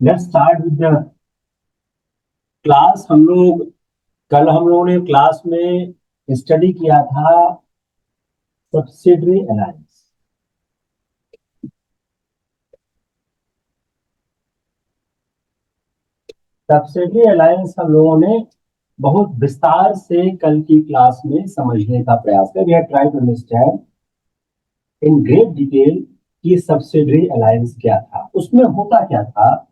Let's start with the class. हम लोगों ने क्लास में स्टडी किया था सब्सिडरी अलायंस। सब्सिडरी अलायंस हम लोगों ने बहुत विस्तार से कल की क्लास में समझने का प्रयास किया। We have try to understand in great detail कि सब्सिडरी अलायंस क्या था, उसमें होता क्या था।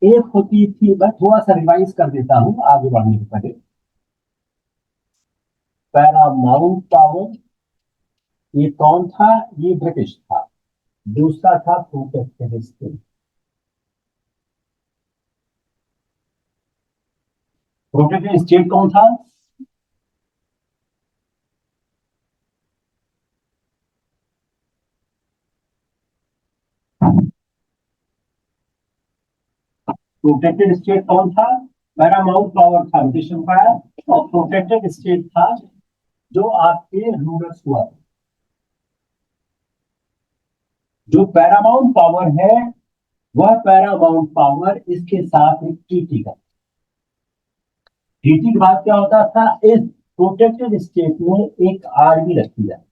एक होती थी, मैं थोड़ा सा रिवाइज कर देता हूं आगे बढ़ने से पहले। पैरामाउंट पावर, ये कौन था? ये ब्रिटिश था। दूसरा था प्रोटेक्टेड स्टेट। प्रोटेक्टेड स्टेट कौन था? प्रोटेक्टेड स्टेट कौन था? पैरामाउंट पावर था ब्रिटिश एम्पायर, और प्रोटेक्टेड स्टेट था जो आपके रूलर्स हुआ। जो पैरामाउंट पावर है, वह पैरामाउंट पावर इसके साथ एक ट्रीटी का। ट्रीटी के बाद क्या होता था? इस प्रोटेक्टेड स्टेट में एक आर्मी रखी जाती,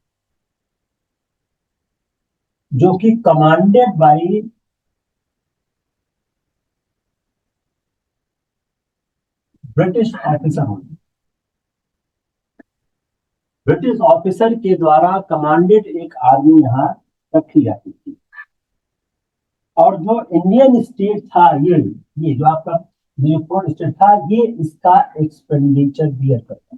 जो कि कमांडेड बाई ब्रिटिश ऑफिसर होती। ब्रिटिश ऑफिसर के द्वारा कमांडेड एक आर्मी यहाँ रखी जाती थी। और जो इंडियन स्टेट था, ये जो आपका न्यूपोर्ट स्टेट था, ये इसका एक्सपेंडिचर बियर करता।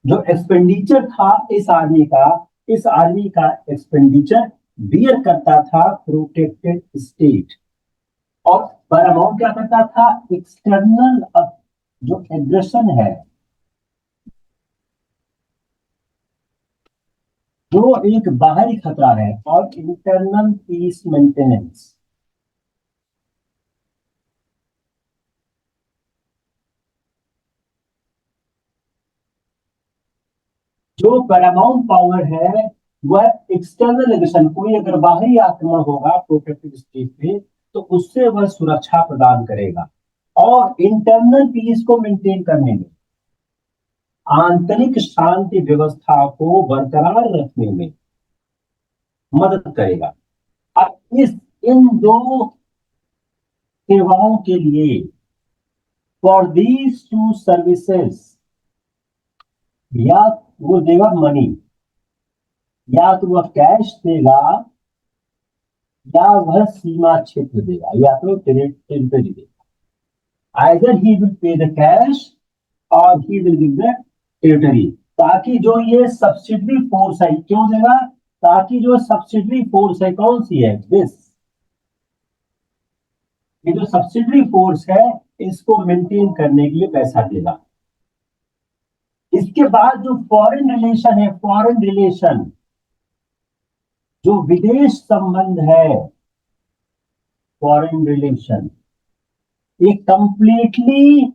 जो एक्सपेंडिचर था इस आर्मी का एक्सपेंडिचर बियर करता था प्रोटेक्टेड स्टेट। और पैरामाउंट क्या करता था? एक्सटर्नल जो एग्रेशन है, जो एक बाहरी खतरा है, और इंटरनल पीस मेंटेनेंस। जो पैरामाउंट पावर है, वह एक्सटर्नल एग्रेशन, कोई अगर बाहरी आक्रमण होगा प्रोटेक्टेड स्टेट पे, तो उससे वह सुरक्षा प्रदान करेगा। और इंटरनल पीस को मेंटेन करने में, आंतरिक शांति व्यवस्था को बरकरार रखने में मदद करेगा। अब इन दो सेवाओं के लिए, फॉर दीज टू सर्विसेज, या वो देगा मनी, या तो वह कैश देगा, या वह सीमा क्षेत्र देगा, या तो टेरिटरी देगा। Either he will pay the cash or he will give the territory. ताकि जो ये सब्सिडरी फोर्स है, क्यों देगा? ताकि जो सब्सिडरी फोर्स है, कौन सी है? दिस, ये जो सब्सिडरी फोर्स है, इसको मेंटेन करने के लिए पैसा देगा। इसके बाद जो फॉरेन रिलेशन है, फॉरेन रिलेशन, जो विदेश संबंध है, फॉरेन रिलेशन, ये कंप्लीटली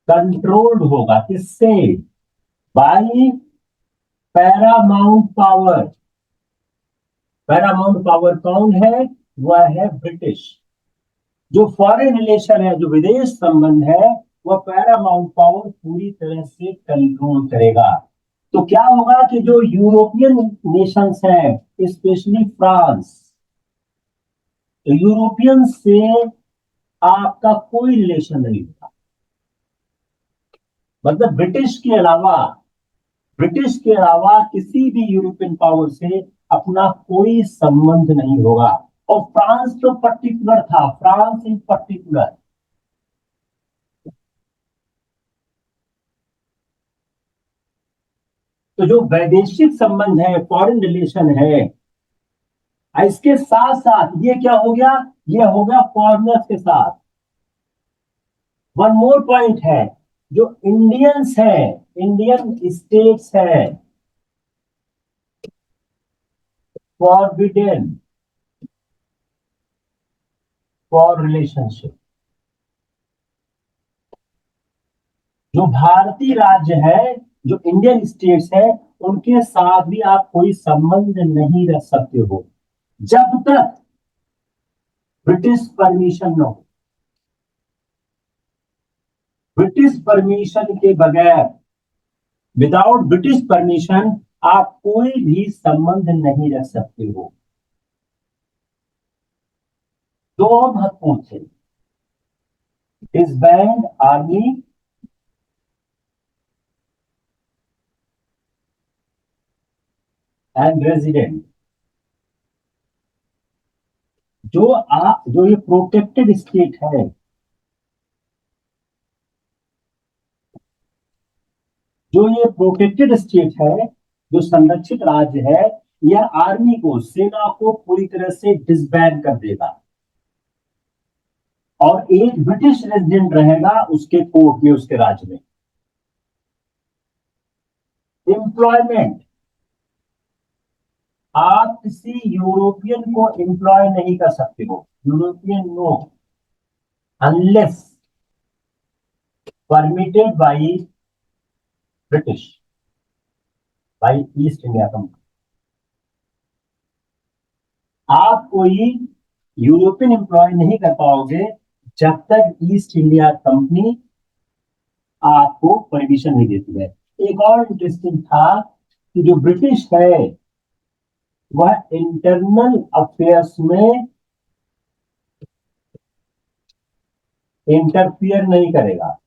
कंट्रोल्ड होगा। किससे? Bye Paramount power. Paramount power कौन है? वह है ब्रिटिश। जो फॉरेन रिलेशन है, जो विदेश संबंध है, वह पैरामाउंट पावर पूरी तरह से कंट्रोल करेगा। तो क्या होगा कि जो यूरोपियन नेशंस हैं, स्पेशली फ्रांस, तो यूरोपियन से आपका कोई रिलेशन नहीं होगा। मतलब ब्रिटिश के अलावा किसी भी यूरोपियन पावर से अपना कोई संबंध नहीं होगा। और फ्रांस तो पर्टिकुलर था, फ्रांस इन पर्टिकुलर। तो जो वैदेशिक संबंध है, फॉरेन रिलेशन है, इसके साथ साथ ये क्या हो गया? ये हो गया फॉरेनर्स के साथ। वन मोर पॉइंट है, जो इंडियंस है, इंडियन स्टेट्स है, फॉरबिडेन फॉर रिलेशनशिप। जो भारतीय राज्य है, जो इंडियन स्टेट्स है, उनके साथ भी आप कोई संबंध नहीं रख सकते हो जब तक ब्रिटिश परमिशन न हो। ब्रिटिश परमिशन के बगैर, विदाउट ब्रिटिश परमिशन, आप कोई भी संबंध नहीं रख सकते हो। दो महत्वपूर्ण थे, डिसबैंड आर्मी एंड रेजिडेंट। जो ये प्रोटेक्टेड स्टेट है, जो ये प्रोटेक्टेड स्टेट है, जो संरक्षित राज्य है, यह आर्मी को, सेना को पूरी तरह से डिसबैंड कर देगा और एक ब्रिटिश रेजिडेंट रहेगा उसके कोर्ट में, उसके राज्य में। एम्प्लॉयमेंट, आप किसी यूरोपियन को एम्प्लॉय नहीं कर सकते हो, European no, unless permitted by British, by East India Company. आप कोई यूरोपियन एम्प्लॉय नहीं कर पाओगे जब तक ईस्ट इंडिया कंपनी आपको परमिशन नहीं देती है। एक और इंटरेस्टिंग था कि जो ब्रिटिश है वह इंटरनल अफेयर्स में इंटरफियर नहीं करेगा।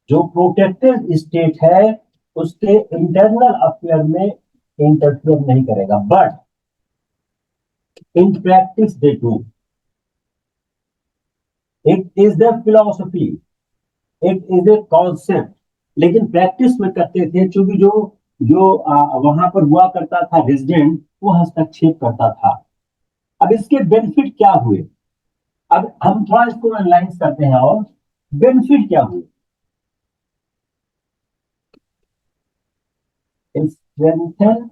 जो प्रोटेक्टेड स्टेट है उसके इंटरनल अफेयर में इंटरफियर नहीं करेगा, but in practice they do. It is the philosophy, it is a concept, लेकिन प्रैक्टिस में करते थे क्योंकि जो जो वहां पर हुआ करता था रेजिडेंट, वो हस्तक्षेप करता था। अब इसके बेनिफिट क्या हुए, अब हम थोड़ा इसको एनालाइज करते हैं। और बेनिफिट क्या हुए, स्ट्रेंथन,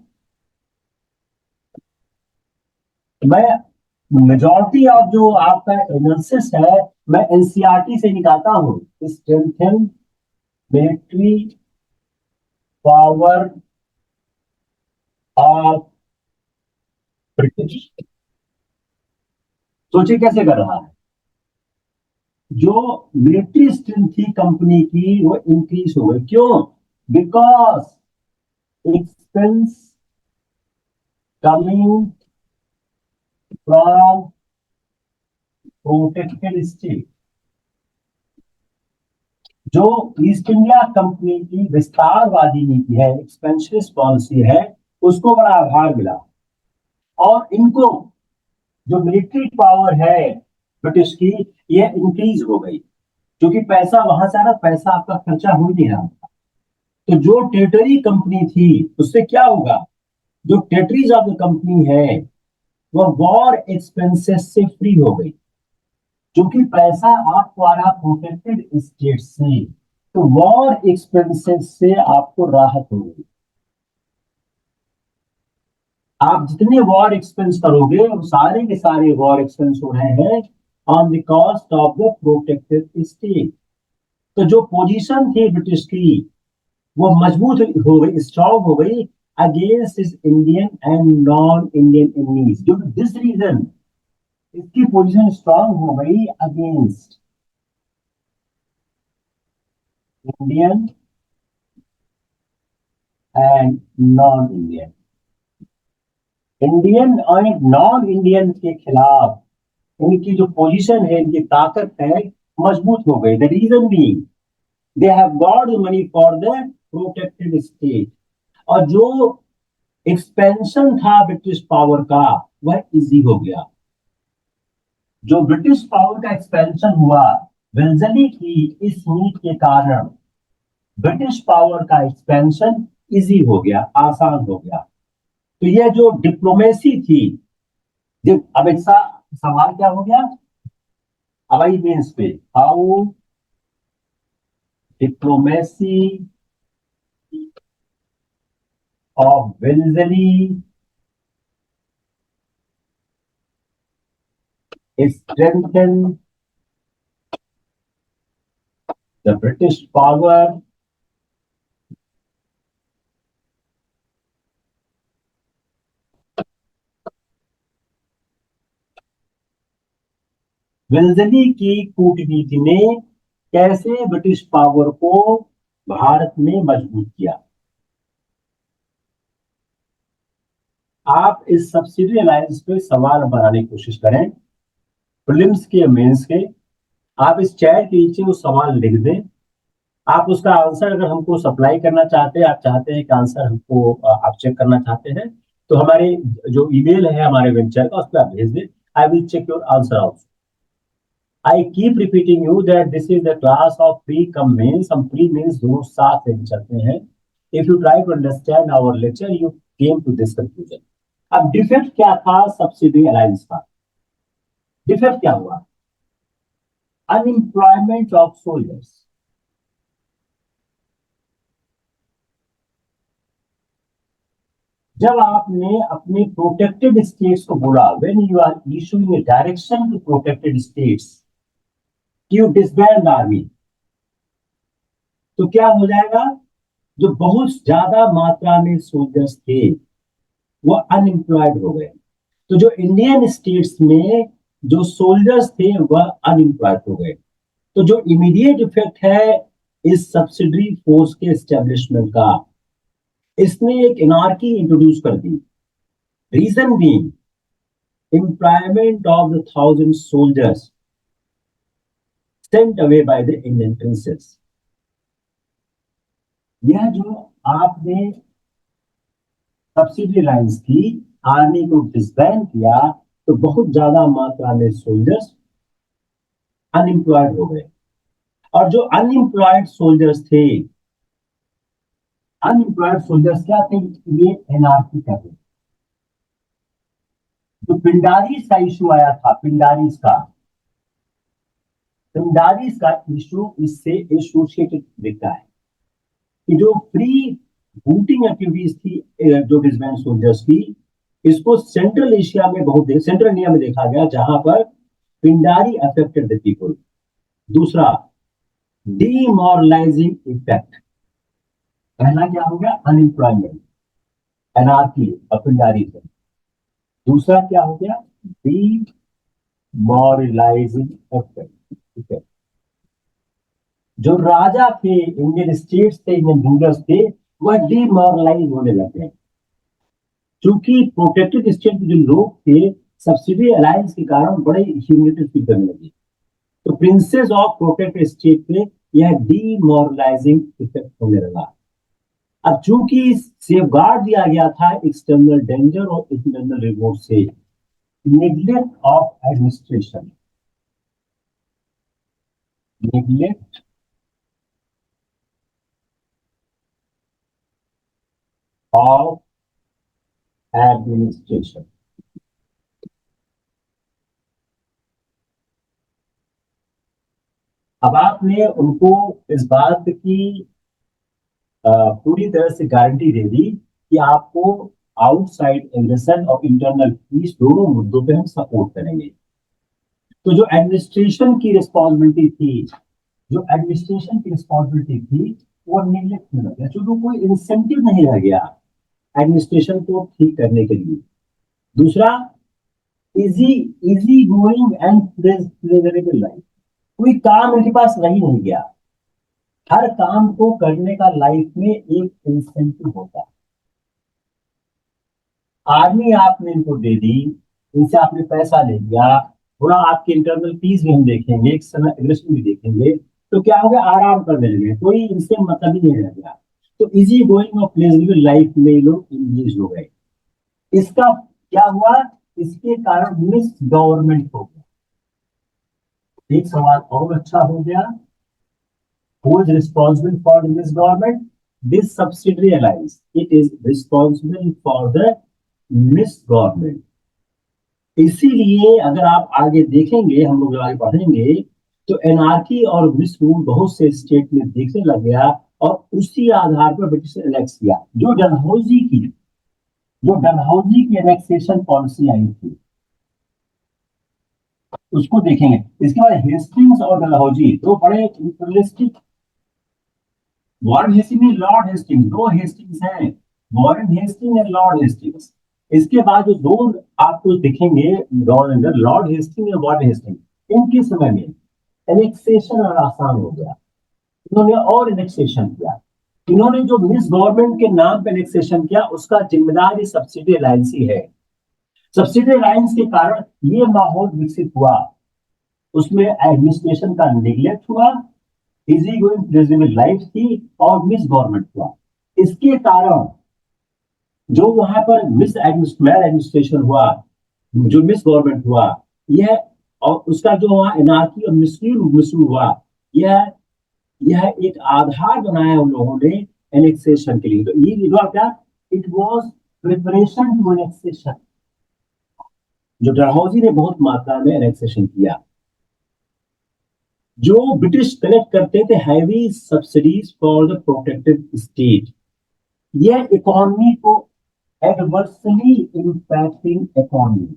मैं मेजॉरिटी ऑफ जो आपका एनालिसिस है मैं एनसीईआरटी से निकालता हूं। Strengthen military power of British. सोचिए कैसे कर रहा है। जो मिलिट्री स्ट्रेंथ थी कंपनी की वो इंक्रीज हो गई। क्यों? Because expense coming from protected state. जो ईस्ट इंडिया कंपनी की विस्तारवादी नीति है, एक्सपेंशनिस्ट पॉलिसी है, उसको बड़ा आभार मिला और इनको जो मिलिट्री पावर है ब्रिटिश की, ये इंक्रीज हो गई क्योंकि पैसा वहां से आ रहा, पैसा आपका खर्चा हो ही नहीं रहा। तो जो टेरिटरी कंपनी थी उससे क्या होगा, जो टेरिटरीज ऑफ द कंपनी है वह वॉर एक्सपेंसेस से फ्री हो गई क्योंकि पैसा आपको आ रहा प्रोटेक्टेड स्टेट से, तो वॉर एक्सपेंसेस से आपको राहत हो गई। आप जितने वॉर एक्सपेंस करोगे वो सारे के सारे वॉर एक्सपेंस हो रहे हैं on the cost of the protected state. तो जो पोजीशन थी ब्रिटिश की वो मजबूत हो गई, स्ट्रांग हो गई अगेंस्ट इस Indian and non Indian enemies. Due to this reason इसकी पोजीशन स्ट्रांग हो गई against Indian and non Indian. Indian और नॉन इंडियन के खिलाफ इनकी जो पोजीशन है, इनकी ताकत है, मजबूत हो गई। The reason be they have got the money for the protected state. और जो एक्सपेंशन था ब्रिटिश पावर का वह इजी हो गया। जो ब्रिटिश पावर का एक्सपेंशन हुआ वेल्जली की इस नीति के कारण, ब्रिटिश पावर का एक्सपेंशन इजी हो गया, आसान हो गया। तो यह जो डिप्लोमेसी थी, जब अब एक सवाल क्या हो गया हवाई मेन्स पे, how diplomacy of Wellesley strengthened the British power वेल्जली की कूटनीति ने कैसे ब्रिटिश पावर को भारत में मजबूत किया। आप इस सब्सिडी अलायंस पे सवाल बनाने की कोशिश करें, प्रीलिम्स के, मेंस के। आप इस चैट के नीचे वो सवाल लिख दें। आप उसका आंसर अगर हमको सप्लाई करना चाहते हैं, आप चाहते हैं कि आंसर हमको आप चेक करना चाहते हैं, तो हमारे जो ईमेल है हमारे वेंचर का, उस पर आप भेज दें। I will check your answer also. I keep repeating you that this is the class of pre cum mains. हम प्री मेंस दोनों साथ लेके चलते हैं। If you try to understand our lecture, you came to this conclusion. अब defect क्या था subsidy alliance का? डिफेक्ट क्या हुआ? Unemployment of soldiers. जब आपने अपने प्रोटेक्टेड स्टेट्स को बोला, when you are issuing a direction to protected states you disband army, तो क्या हो जाएगा? जो बहुत ज्यादा मात्रा में सोल्जर्स थे वो अनएम्प्लॉयड हो गए। तो जो इंडियन स्टेट्स में जो सोल्जर्स थे वह अनएम्प्लॉयड हो गए। तो जो इमीडिएट इफेक्ट है इस सब्सिडरी फोर्स के एस्टेब्लिशमेंट का, इसने एक एनार्की इंट्रोड्यूस कर दी। Reason being employment of the 1,000 soldiers sent away by the Indian princes. यह जो आपने सब्सिडी लाइन्स की, आर्मी को डिसबैंड किया, तो बहुत ज्यादा मात्रा में सोल्जर्स अनएम्प्लॉयड हो गए। और जो अनएम्प्लॉयड सोल्जर्स थे, अनएम्प्लॉयड सोल्जर्स क्या थे? ये एनआरसी कर रहे। जो पिंडारीज का इशू आया था, पिंडारीज का इशू इससे एसोसिएटेड दिखता है कि जो प्री बूटिंग एक्टिविटीज थी जो डिसबैंड सोल्जर्स की, इसको सेंट्रल एशिया में सेंट्रल इंडिया में देखा गया, जहां पर पिंडारी अफेक्टेड द पीपल। दूसरा, डीमोरलाइजिंग इफेक्ट। पहला क्या हो गया? अनएम्प्लॉयमेंट, एनआरकी और पिंडारी से। दूसरा क्या हो गया? Demoralising effect. जो राजा थे, इंडियन स्टेट्स थे, इंडियन रूलर्स थे, वह डीमोरलाइज होने लगे। क्योंकि प्रोटेक्टेड स्टेट के जो लोग थे सब्सिडी अलायंस के कारण बड़े ह्यूमिलेटेड फील करने लगे। तो प्रिंसेस ऑफ प्रोटेक्टेड स्टेट पे यह डीमोरलाइजिंग इफेक्ट होने लगा। अब चूंकि सेफगार्ड दिया गया था एक्सटर्नल डेंजर और इंटरनल रिवॉर्ड से, neglect of administration, neglect of administration. अब आपने उनको इस बात की पूरी तरह से गारंटी दे दी कि आपको आउटसाइड एग्रेशन और इंटरनल पीस दोनों मुद्दों पे हम सपोर्ट करेंगे। तो जो एडमिनिस्ट्रेशन की रिस्पॉन्सिबिलिटी थी, वो निगलेक्ट में लग गया, क्योंकि कोई इंसेंटिव नहीं रह गया एडमिनिस्ट्रेशन को ठीक करने के लिए। दूसरा, easy easy going and pleasurable life. कोई काम इनके पास रह ही नहीं गया। हर काम को करने का लाइफ में एक इंसेंटिव होता है। आर्मी आपने इनको दे दी, इनसे आपने पैसा ले लिया, थोड़ा आपके इंटरनल पीस भी हम देखेंगे, एग्रेशन भी देखेंगे, तो क्या हो गया? आराम करने लगे, कोई इनसे मतलब ही नहीं रह गया। तो इजी गोइंग और प्लेजरेबल लाइफ में लोग इंगेज हो गए। इसका क्या हुआ? इसके कारण मिस गवर्नमेंट हो गया। एक सवाल और अच्छा हो गया, who is responsible for the misgovernment? This subsidiary alliance, it is responsible for the misgovernment. इसीलिए अगर आप आगे देखेंगे, हम लोग आगे पढ़ेंगे, तो एनआरकी और मिसरूल बहुत से स्टेट में देखने लग गया, और उसी आधार पर ब्रिटिश ने एनेक्स किया। जो डलहौजी की एनेक्सेशन पॉलिसी आई थी उसको देखेंगे। इसके बाद हेस्टिंग्स और डलहौजी दो बड़े इंटरलिस्टिक। वॉरेन हेस्टिंग्स, लॉर्ड हेस्टिंग्स, दो हेस्टिंग्स हैं, वॉरेन हेस्टिंग और लॉर्ड हेस्टिंग्स। इसके बाद जो दो आपको दिखेंगे, लॉर्ड हेस्टिंग और वॉरेन हेस्टिंग, इनके समय में एनेक्सेशन और आसान हो गया, इन्होंने और एनेक्सेशन किया। इन्होंने जो मिस गवर्नमेंट के नाम पे एनेक्सेशन किया उसका जिम्मेदार ये सब्सिडी अलायंस ही है। सब्सिडी अलायंस के कारण ये माहौल विकसित हुआ, उसमें एडमिनिस्ट्रेशन का निगलेक्ट हुआ, इजी गोइंग प्रिजनेबल लाइफ थी और मिस गवर्नमेंट हुआ। इसके कारण जो वहां पर मिस एडमिनिस्ट्रेशन हुआ, जो मिस गवर्नमेंट हुआ, यह और उसका जो वहां एनार्की और मिसयूज हुआ, यह यह एक आधार बनाया उन लोगों ने एनेक्सेशन के लिए। तो ये हुआ क्या, it was preparation to annexation. जो डलहौजी ने बहुत मात्रा में एनेक्सेशन किया। जो ब्रिटिश कलेक्ट करते थे heavy subsidies for the protected state, यह इकोनॉमी को एडवर्सली इंपैक्टिंग इकोनॉमी।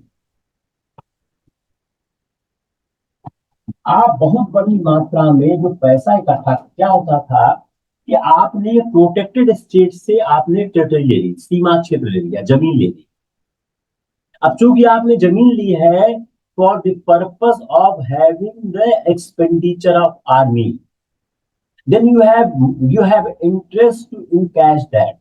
आप बहुत बड़ी मात्रा में जो पैसा इकट्ठा, क्या होता था कि आपने प्रोटेक्टेड स्टेट से आपने टेरिटरी ले ली, सीमा क्षेत्र ले लिया, जमीन ले ली। अब चूंकि आपने जमीन ली है for the purpose of having the expenditure of army, then you have interest to encash that.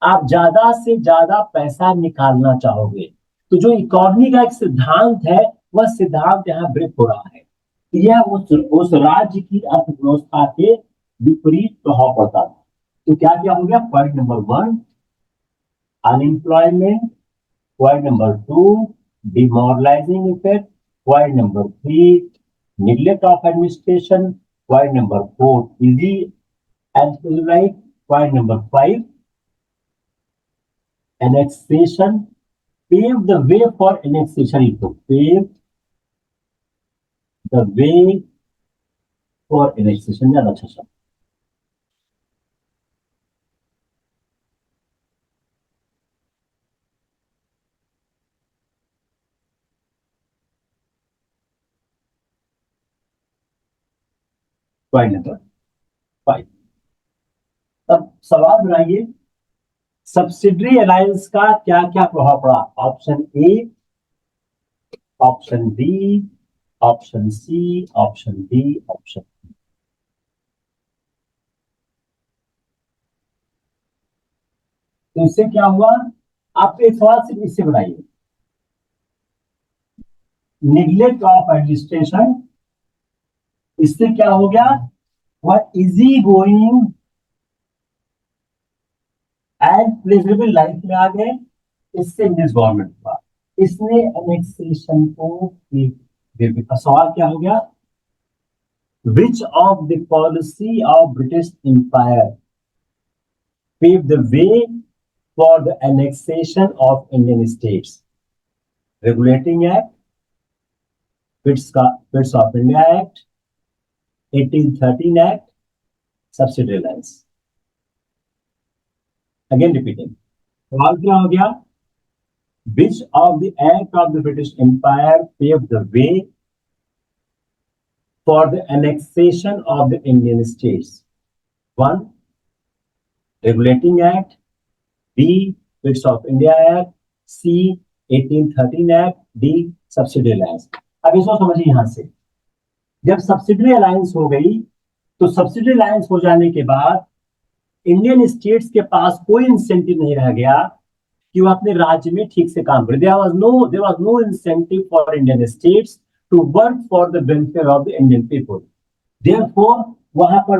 आप ज्यादा से ज्यादा पैसा निकालना चाहोगे। तो जो इकोनॉमी का एक सिद्धांत है, वह सिद्धांत यहाँ ब्रेक हो रहा है। यह उस राज्य की अर्थव्यवस्था के विपरीत प्रभाव पड़ता था। तो क्या क्या हो गया, point number 1 unemployment, point number 2 demoralising effect, point number 3 neglect of administration, point number 4 easy and right, point number 5 annexation, pave the way for annexation, to pave the way for annexation। ज्यादा अच्छा शब्द। Point number 5। अब सवाल बनाइए, subsidiary alliance का क्या क्या प्रभाव पड़ा। Option A, option B, option C, option D, option. तो इससे क्या हुआ, आप एक सवाल सिर्फ इससे बनाइए, निगलेक्ट ऑफ एडमिनिस्ट्रेशन, इससे क्या हो गया, वह easy going and pleasurable life में आ गए। इससे मिस गवर्नमेंट हुआ, इसने एनेक्सेशन को। सवाल क्या हो गया, which of the policy of British empire paved the way for the annexation of Indian states? Regulating Act, Bits of India Act, 1813 Act, Subsidy Alliance। Again repeating, सवाल क्या हो गया, which of the act of the British Empire paved the way for the annexation of the Indian states? 1 Regulating Act, B Bits of India Act, C 1813 Act, D Subsidy Alliance। अब इसको समझिए, यहां से जब सब्सिडी अलायंस हो गई, तो subsidy alliance हो जाने के बाद इंडियन स्टेट्स के पास कोई इंसेंटिव नहीं रह गया कि वो अपने राज्य में ठीक से काम करे। There was no incentive for Indian states to work for the welfare of the Indian people. Therefore वहां पर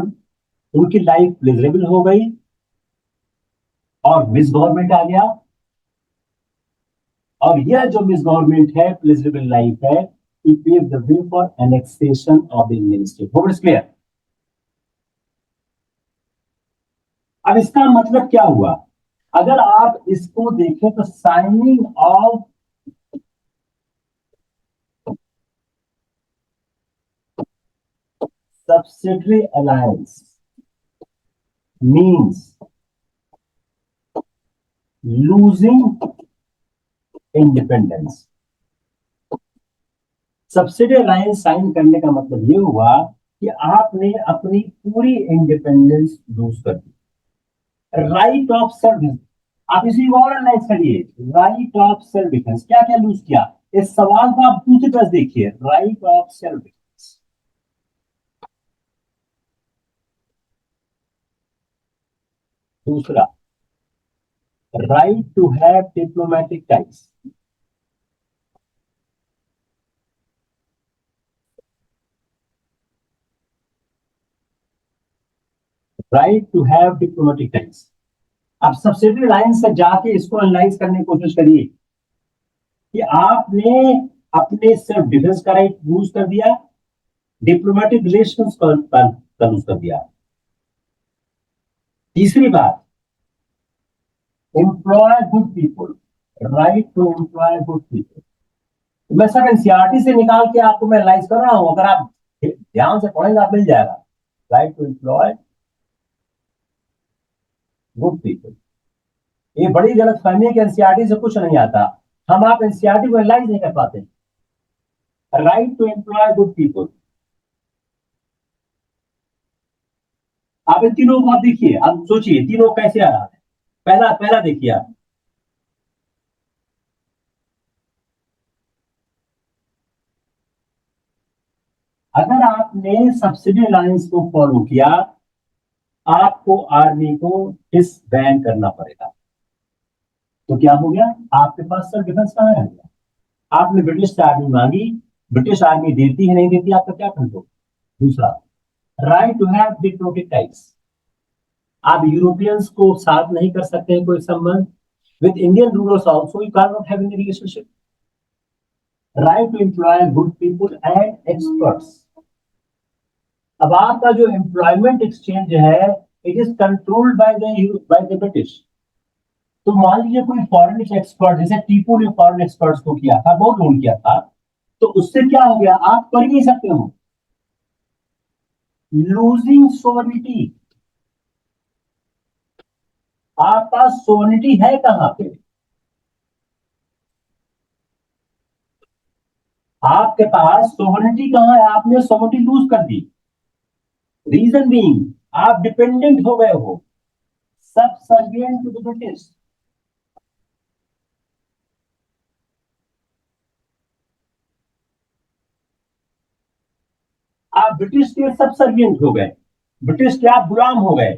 उनकी लाइफ प्लेजरेबल हो गई और मिस गवर्नमेंट आ गया। और यह जो मिस गवर्नमेंट है, प्लेजरेबल लाइफ है, it paved the way for annexation of the Indian state। Hope it's clear. अब इसका मतलब क्या हुआ, अगर आप इसको देखें तो signing of subsidiary alliance means losing independence। Subsidy alliance sign करने का मतलब ये हुआ कि आपने अपनी पूरी इंडिपेंडेंस लूज कर दी। राइट ऑफ सेल्फ, आप इसी और एनालाइज करिए, राइट ऑफ सेल्फ डिफेंस क्या क्या लूज किया, इस सवाल को आप दूसरी तरफ देखिए, राइट ऑफ सेल्फ डिफेंस। दूसरा, right to have diplomatic ties. Right to have diplomatic ties. अब सब्सिडी लाइन से जाके इसको एनालाइज करने की कोशिश करिए कि आपने अपने सेल्फ डिफेंस का राइट यूज कर दिया, डिप्लोमेटिक रिलेशन का यूज कर दिया। तीसरी बात, employ good people, right to employ good people. मैं सब एनसीईआरटी से निकाल के आपको मैं एनालाइज कर रहा हूं, अगर आप ध्यान से पढ़ेंगे आप मिल जाएगा। Right to employ good people. ये बड़ी गलत फहमी है कि एनसीईआरटी से कुछ नहीं आता, हम आप एनसीईआरटी को एनालाइज नहीं कर पाते। Right to employ good people. आप इन तीनों को आप देखिए, आप सोचिए तीनों कैसे आ रहा है। पहला पहला देखिए आप, अगर आपने सब्सिडी लाइंस को फॉलो किया, आपको आर्मी को डिसबैंड करना पड़ेगा। तो क्या हो गया, आपके पास सेल्फ डिफेंस कहां है? आपने ब्रिटिश से आर्मी मांगी, ब्रिटिश आर्मी देती है नहीं देती, आपका क्या कंट्रोल? दूसरा, right to have diplomatic ties. आप यूरोपियंस को साथ नहीं कर सकते हैं कोई संबंध, with Indian rulers also you can not have any relationship. Right to employ good people and experts. अब आपका जो एम्प्लॉयमेंट एक्सचेंज है, it is controlled by the British. तो मान लीजिए कोई फॉरेन एक्सपर्ट, जैसे टीपू ने फॉरेन एक्सपर्ट्स को किया था, बहुत लोन किया था, तो उससे क्या हो गया, आप कर ही नहीं सकते हो। Losing sovereignty. आपका सोवरिटी है कहां पे? आपके पास सोवरिटी कहां है? आपने सोवरिटी लूज कर दी। रीजन बीइंग, आप डिपेंडेंट हो गए हो, सबसर्विएंट टू द ब्रिटिश। आप ब्रिटिश के सबसर्विएंट हो गए, ब्रिटिश के आप गुलाम हो गए।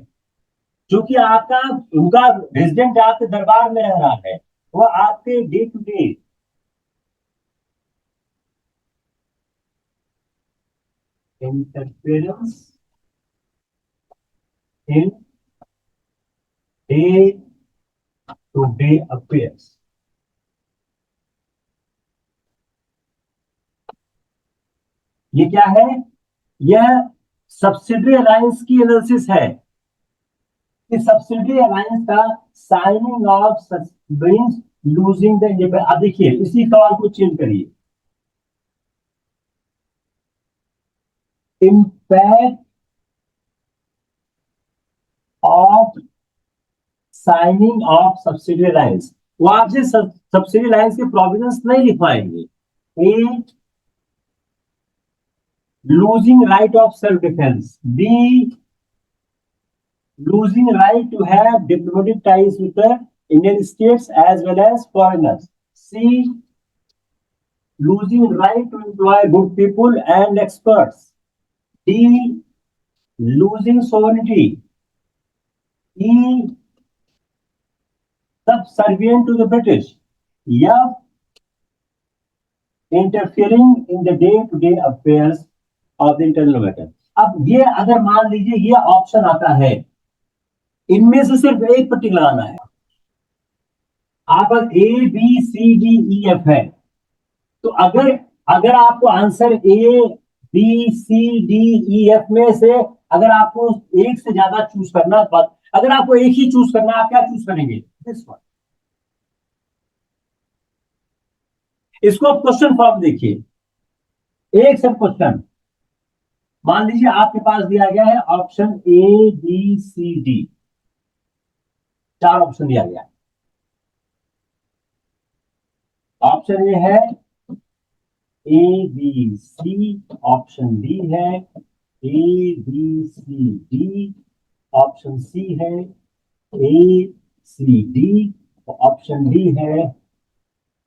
जो कि आपका उनका रेजिडेंट आपके दरबार में रह रहा है, वो आपके day to day interference in day to day affairs. ये क्या है? यह सब्सिडरी अलायंस की एनालिसिस है कि सब्सिडरी अलायंस का signing of means losing the independence. अब देखिए इसी सवाल को चेंज करिए, impact of signing of subsidy alliance. वो आपसे सब्सिडी अलायंस के प्रोविजंस नहीं लिखवाएंगे। A, losing right of self defence. B, losing right to have diplomatic ties with the Indian states as well as foreigners. C, losing right to employ good people and experts. D, losing sovereignty. E, subservient to the British. F, interfering in the day-to-day affairs of the internal matter. अब ये अगर मान लीजिए ये option आता है, इनमें से सिर्फ एक पट्टी लगाना है। आप A B C D E F है, तो अगर अगर आपको answer A B C D E F में से अगर आपको एक से ज्यादा चूज करना, अगर आपको एक ही चूज करना, आप क्या चूज करेंगे? This one. इसको आप क्वेश्चन फॉर्म देखिए, एक सब क्वेश्चन। मान लीजिए आपके पास दिया गया है option A B C D, चार ऑप्शन दिया गया है। ऑप्शन ए है A B C, option B है A B C D, option C है A C D, option D है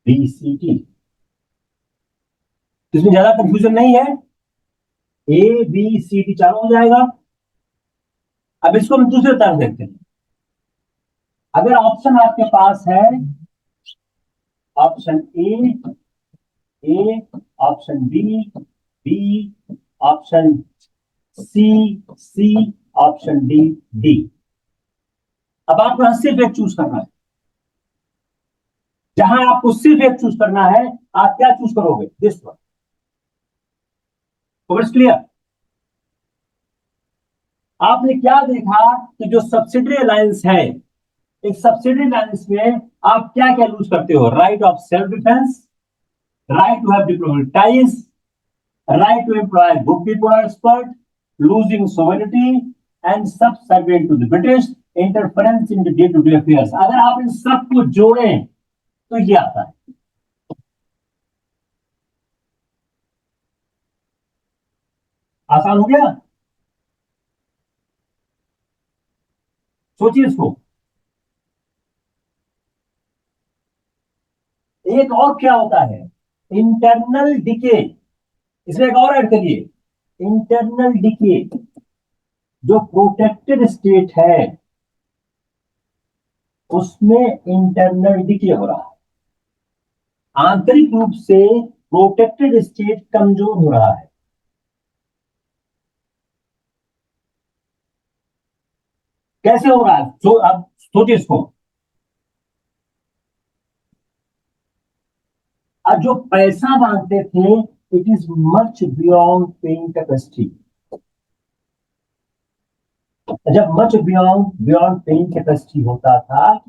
बी सी डी। इसमें ज्यादा कंफ्यूजन नहीं है, ए बी सी डी चालू हो जाएगा। अब इसको हम दूसरे तरह देखते हैं। अगर ऑप्शन आपके पास है option A, option B, B, option C, C, option D, D. अब आपको यहां सिर्फ एक चूज करना है। जहां आपको सिर्फ एक चूज करना है, आप क्या चूज करोगे? This one. क्लियर? आपने क्या देखा कि जो सब्सिडरी अलायंस है, एक सब्सिडरी अलायंस में आप क्या क्या लूज करते हो? Right of self defence, right to have diplomatic ties, right to employ bookkeeper expert, losing sovereignty, and subservient to the British, interference in the day-to-day affairs। अगर आप इन सब को जोड़ें तो ये आता है। आसान हो गया? सोचिए इसको। एक और क्या होता है? Internal decay. इसमें एक और ऐड करिए, इंटरनल डिके। जो प्रोटेक्टेड स्टेट है उसमें इंटरनल डिके हो रहा है, आंतरिक रूप से प्रोटेक्टेड स्टेट कमजोर हो रहा है। कैसे हो रहा है? तो अब सोचिए इसको। अब जो पैसा मांगते थे, it is much beyond paying capacity. जब much beyond beyond paying capacity होता था,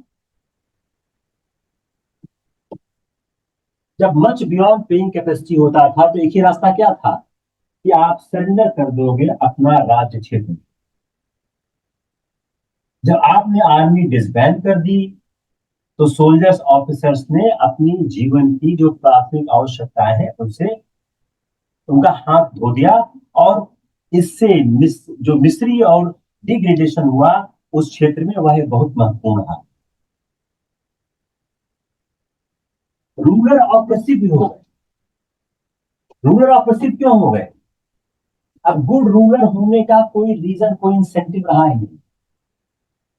जब मच बियॉन्ड पेइंग कैपेसिटी होता था, तो एक ही रास्ता क्या था कि आप सरेंडर कर दोगे अपना राज्य क्षेत्र। जब आपने आर्मी डिसबैंड कर दी, तो सोल्जर्स ऑफिसर्स ने अपनी जीवन की जो प्राथमिक आवश्यकताएं हैं उनसे उनका हाथ धो दिया, और इससे जो मिस्री और डिग्रेडेशन हुआ उस क्षेत्र में, वह बहुत महत्वपूर्ण था। रूलर ऑप्रेसिव भी हो गए। रूलर ऑप्रेसिव क्यों हो गए? अब गुड रूलर होने का कोई रीजन, कोई इंसेंटिव रहा ही नहीं।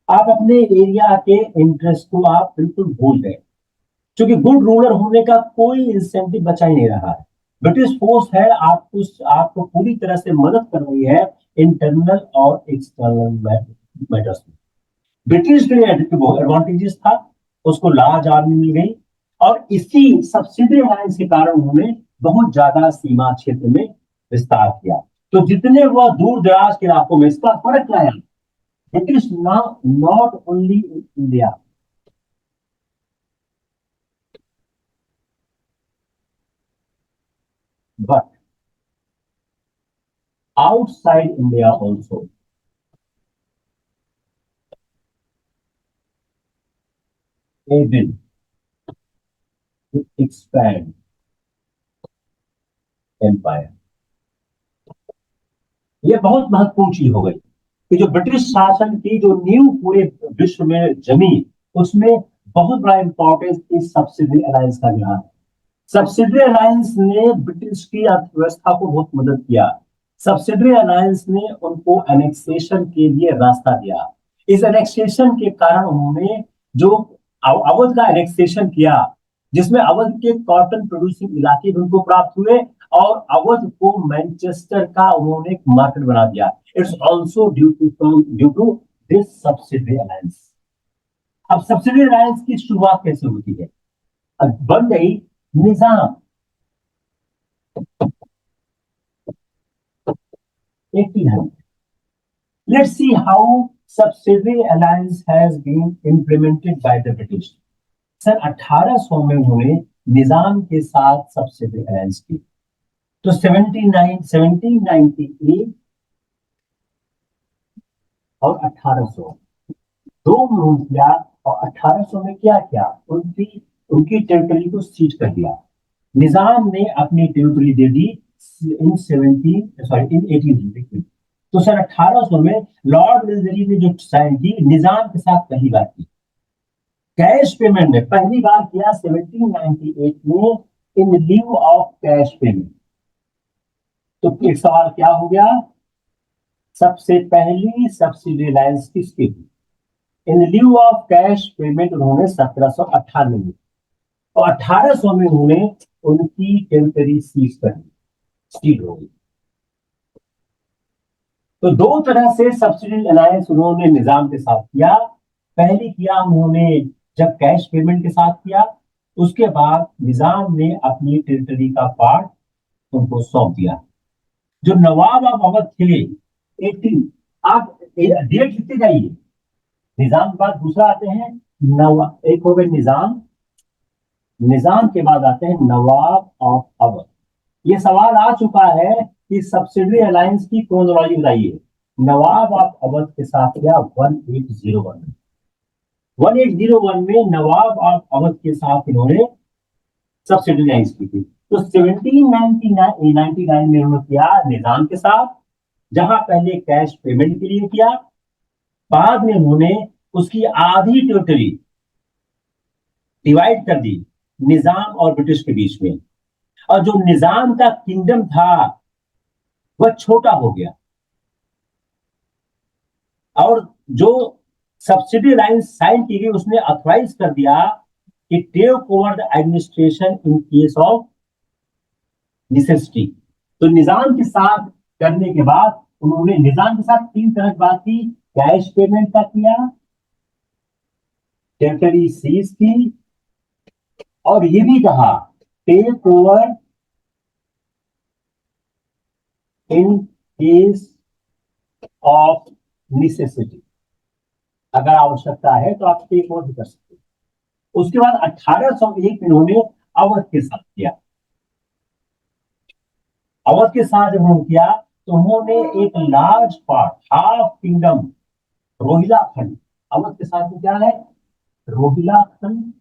आप अपने एरिया के इंटरेस्ट को आप बिल्कुल भूल गए, क्योंकि गुड रूलर होने का कोई इंसेंटिव बचा ही नहीं रहा है। ब्रिटिश फोर्स है आपको पूरी तरह से मदद कर रही है इंटरनल और एक्सटर्नल मैटर्स में। ब्रिटिश के लिए एडवांटेजेस था, उसको लार्ज आर्मी मिल गई, और इसी सब्सिडी अलायंस के कारण उन्होंने बहुत ज्यादा सीमा क्षेत्र में विस्तार किया। तो जितने वह दूर दराज के इलाकों में, इसका फर्क क्या है? British not only in India, but outside India also। able to expand empire। ये बहुत महत्वपूर्ण चीज हो गई कि जो ब्रिटिश शासन की जो नींव पूरे विश्व में जमी, उसमें बहुत बड़ा इंपॉर्टेंस इस सब्सिडी अलायंस का रहा है। सब्सिडी अलायंस ने ब्रिटिश की अर्थव्यवस्था को बहुत मदद किया। सब्सिडी अलायंस ने उनको एनेक्सेशन के लिए रास्ता दिया। इस एनेक्सेशन के कारण उन्होंने जो अवध का एनेक्सेशन किया, जिसमें अवध के कॉटन प्रोड्यूसिंग इलाके भी उनको प्राप्त हुए, और अवध को मैनचेस्टर का उन्होंने एक मार्केट बना दिया। It's also due to this subsidy alliance. अब सब्सिडी अलायंस की शुरुआत कैसे होती है? अब बन गई निजाम 1800। Let's see how subsidiary alliance has been implemented by the British। सन 1800 में उन्होंने निजाम के साथ सब्सिडी अलायंस की। तो 1798 और 1800 दो मूव किया, और 1800 में क्या किया? उनकी टेरिटरी को सीज कर दिया। निजाम ने अपनी टेरिटरी दे दी इन 1800। तो सन 1800 में लॉर्ड मिल्सरी ने जो साइन की, निजाम के साथ पहली बार की। कैश पेमेंट में पहली बार किया 1798 में, इन लीव ऑफ कैश पेमेंट। तो एक सवाल क्या हो गया, सबसे पहली सब्सिडी लाइन्स किसकी थी? इन ल्यू ऑफ कैश पेमेंट उन्होंने 1798 में, और 1800 में उन्होंने उनकी टेरिटरी सीज कर दी, सीड हो गई। तो दो तरह से सब्सिडी अलायंस उन्होंने निजाम के साथ किया। पहले किया उन्होंने जब कैश पेमेंट के साथ किया, उसके बाद निजाम ने अपनी टेरिटरी का पार्ट उनको सौंप दिया। जो नवाब ऑफ अवध थे 18, आप डेट लिखते जाइए। निजाम के बाद दूसरा आते हैं नवाब, एक हो गए निजाम, निजाम के बाद आते हैं नवाब ऑफ अवध। ये सवाल आ चुका है कि सब्सिडरी अलायंस की क्रोनोलॉजी बताइए। नवाब ऑफ अवध के साथ क्या 1801 में, 1801 में नवाब ऑफ अवध के साथ इन्होंने सब्सिडरी अलायंस की थी। तो 1799 में उन्होंने किया निजाम के साथ, जहां पहले कैश पेमेंट के लिए किया, बाद में उन्होंने उसकी आधी टेरिटरी डिवाइड कर दी निजाम और ब्रिटिश के बीच में। और जो निजाम का किंगडम था वह छोटा हो गया, और जो सब्सिडी लाइन साइन की गई उसने अथॉराइज कर दिया कि take over the administration in case of necessity. तो निजाम के साथ करने के बाद उन्होंने निजाम के साथ तीन तरह की बात की, कैश पेमेंट का किया, टेरिटरी सीज की, और ये भी कहा take over in case of necessity, अगर आवश्यकता है तो आप टेक ओवर भी कर सकते हैं। उसके बाद 1801 में उन्होंने अवध के साथ किया। अवध के साथ जब उन्होंने किया तो उन्होंने एक large part, half kingdom, Rohilkhand, Awadh के साथ में क्या है, रोहिला खंड,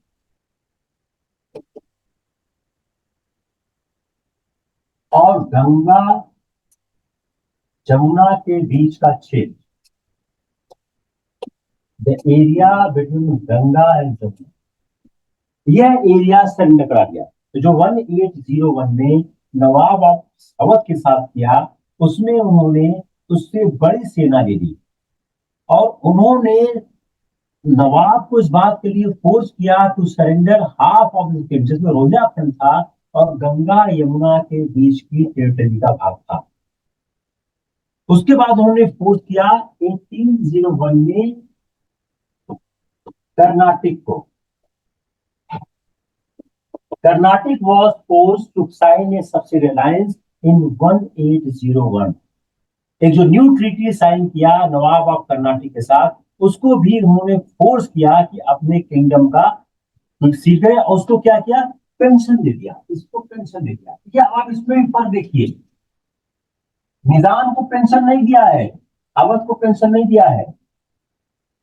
और गंगा जमुना के बीच का क्षेत्र, the area between Ganga and Jamuna, यह एरिया सरेंडर करा दिया। तो जो 1801 में नवाब ऑफ अवध के साथ किया, उसमें उन्होंने उससे बड़ी सेना ले ली, और उन्होंने नवाब को इस बात के लिए फोर्स किया to surrender half of the, जिसमें रोहिलाखंड था और गंगा यमुना के बीच की टेरिटरी का भाग था। उसके बाद उन्होंने फोर्स किया 1801 में कर्नाटक को। Karnataka was force to sign a subsidy alliance in 1801। एक जो न्यू ट्रीटी साइन किया नवाब ऑफ कर्नाटक के साथ, उसको भी उन्होंने फोर्स किया कि अपने किंगडम का सीखे, और उसको क्या किया, पेंशन दे दिया, इसको पेंशन दे दिया। ठीक है, आप इसमें पर देखिए, निजाम को पेंशन नहीं दिया है, अवध को पेंशन नहीं दिया है,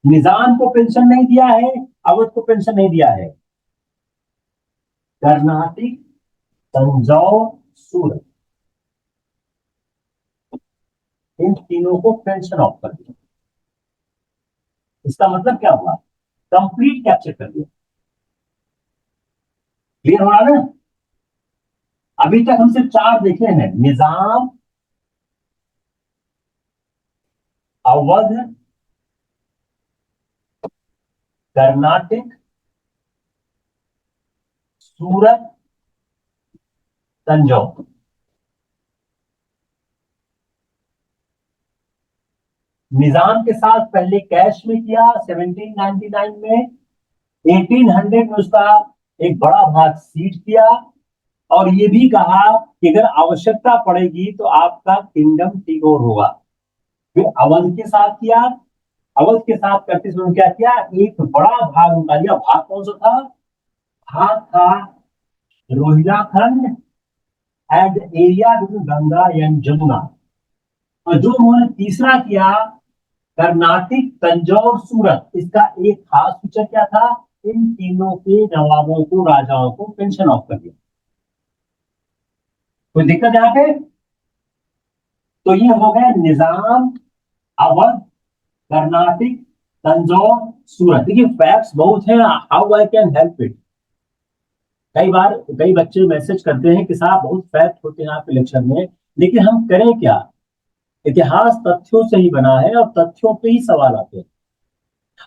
निजाम को पेंशन नहीं दिया है, अवध को पेंशन नहीं दिया है। कर्नाटक, तंजौर, सूरत, इन तीनों को पेंशन ऑफ कर दिया। इसका मतलब क्या हुआ, कंप्लीट कैप्चर कर दिया। क्लियर हो रहा ना? अभी तक हम सिर्फ चार देखे हैं, निजाम, अवध, कर्नाटक, सूरत, तंजौर। निजाम के साथ पहले कैश में किया 1799 में, 1800 में उसका एक बड़ा भाग सीड किया, और ये भी कहा कि अगर आवश्यकता पड़ेगी तो आपका किंगडम टेक ओवर होगा। फिर अवध के साथ किया, अवध के साथ करते समय क्या किया, एक बड़ा भाग उनका लिया। भाग कौन सा था, भाग था Rohilkhand and area between Ganga and Jamuna. और जो उन्होंने तीसरा किया कर्नाटक, तंजौर, सूरत, इसका एक खास फीचर क्या था, इन तीनों के नवाबों को, राजाओं को पेंशन ऑफ कर दिया। कोई दिक्कत यहां पे? तो ये हो गए निजाम, अवध, कर्नाटक, तंजौर, सूरत। देखिए फैक्ट्स बहुत हैं, how I can help it. कई बार कई बच्चे मैसेज करते हैं कि साहब बहुत फैक्ट होते हैं आपके लेक्चर में, लेकिन हम करें क्या? इतिहास तथ्यों से ही बना है और तथ्यों पे ही सवाल आते हैं,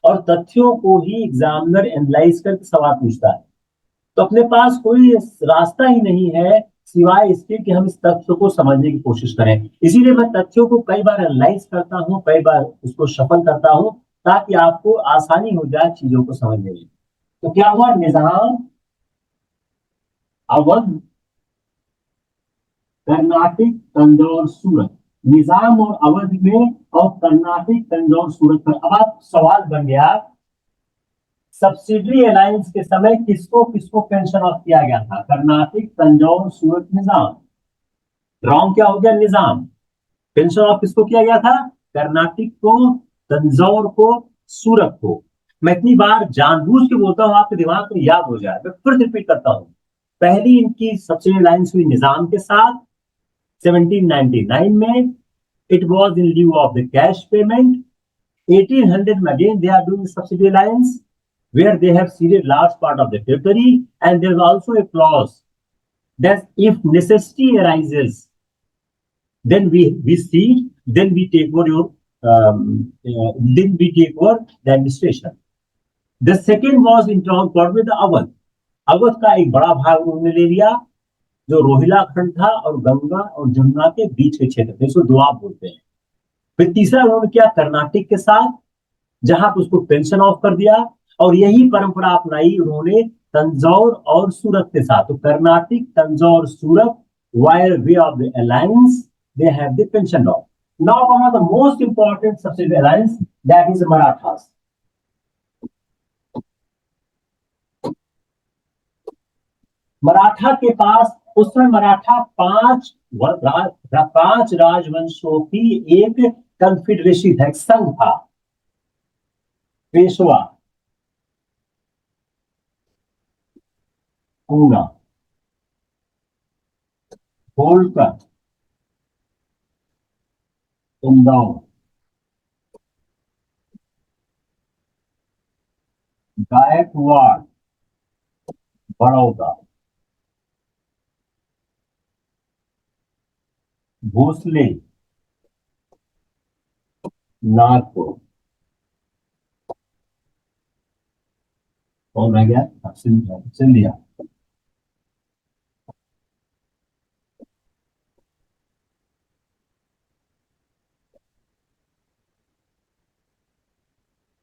और तथ्यों को ही एग्जामिनर एनालाइज करके सवाल पूछता है। तो अपने पास कोई रास्ता ही नहीं है सिवाय इसके कि हम इस तथ्य को समझने की कोशिश करें। इसीलिए मैं तथ्यों को कई बार एनालाइज करता हूं, कई बार उसको शफल करता हूं, ताकि आपको आसानी हो जाए चीजों को समझने में। तो क्या हुआ? निजाम, अवध, कर्नाटक, तंजौर, सूरत। निजाम और अवध में, और कर्नाटक, तंजौर, सूरत पर। अब आप सवाल बन गया, सब्सिडरी अलायंस के समय किसको किसको पेंशन ऑफ किया गया था? कर्नाटक, तंजौर, सूरत, निजाम। रॉन्ग क्या हो गया? निजाम। पेंशन ऑफ किसको किया गया था? कर्नाटक को, तंजौर को, सूरत को। मैं इतनी बार जानबूझ के बोलता हूं आपके दिमाग में याद हो जाए, मैं फिर रिपीट करता हूं। पहली इनकी सब्सिडी अलायंस हुई निजाम के साथ 1799 में। It was in lieu of the cash payment. 1800 में again they are doing subsidy alliance, where they have ceded large part of the territory, and there is also a clause that if necessity arises, then we cede, then we take over your then we take over the administration. The second was in term for with the Awadh. Awadh का एक बड़ा भाग उन्होंने ले लिया, जो रोहिला खंड था और गंगा और जमुना के बीच के क्षेत्र थे, इसको दोआब बोलते हैं। फिर तीसरा उन्होंने किया कर्नाटक के साथ, जहां पर उसको पेंशन ऑफ कर दिया, और यही परंपरा अपनाई उन्होंने तंजौर और सूरत के साथ। तो Karnataka, Tanjore, Surat, wire way of the alliance, they have the pension of. Now one of the most important subsidy alliance, that is Marathas. Maratha के पास उस समय मराठा पांच राजवंशों की एक कन्फेडरेसी था, एक संघ था। पेशवा, पूना, होलकर, इंदौर, गायकवाड़, बड़ौदा, भोसले, नागपुर। कौन रह गया? सिंधिया।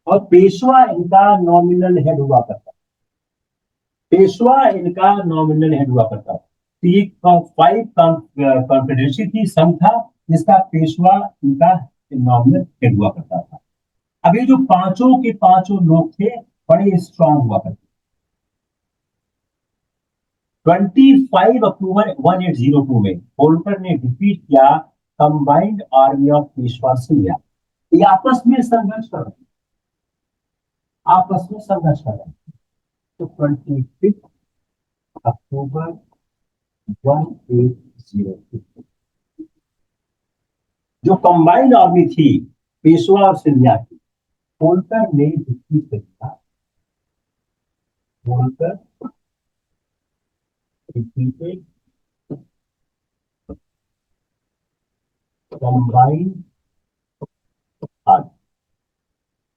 और पेशवा इनका नॉमिनल हेड हुआ करता। पेशवा इनका नॉमिनल हेड हुआ करता। तो ये फाइव कॉन्फेडरेसी थी, संघ था, जिसका पेशवा इनका नॉमिनल हेड हुआ करता था। अब ये जो पांचों के पांचों लोग थे, बड़े स्ट्रांग हुआ करते। 25 अक्टूबर 1802 में होल्कर ने डिफीट किया combined army of Peshwa Scindia. ये आपस में संघर्ष कर रहे, आपस में संघर्ष कर रहे। तो 25 अक्टूबर 1802, जो कंबाइंड आर्मी थी पेशवा और सिंधिया की, होल्कर ने डिफीट किया। Holkar defeated combined army.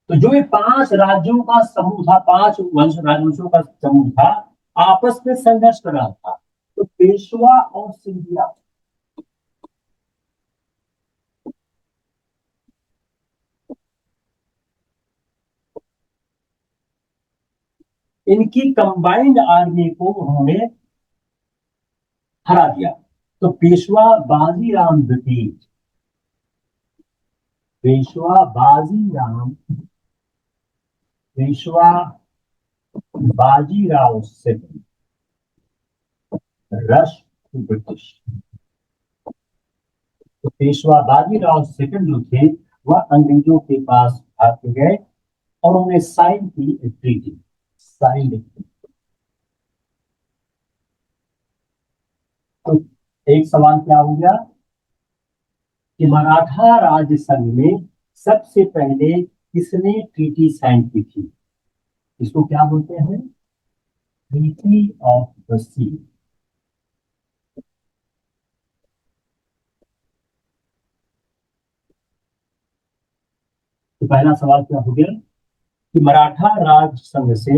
तो जो ये पांच राज्यों का समूह था, पांच राजवंशों का समूह था, आपस में संघर्ष कर रहा था। तो पेशवा और सिंधिया, इनकी कंबाइंड आर्मी को उन्होंने हरा दिया। तो पेशवा बाजीराव द्वितीय, Peshwa Bajirao, Peshwa Bajirao second rush to British. तो पेशवा बाजीराव सेकंड जो थे, वह अंग्रेजों के पास भाग के गए और उन्होंने साइन की ट्रीटी, साइन। तो एक सवाल क्या हो गया कि मराठा राज्य संघ में सबसे पहले किसने ट्रीटी साइन की थी? इसको क्या बोलते हैं? ट्रीटी ऑफ द सी। तो पहला सवाल क्या हो गया कि मराठा राज संघ से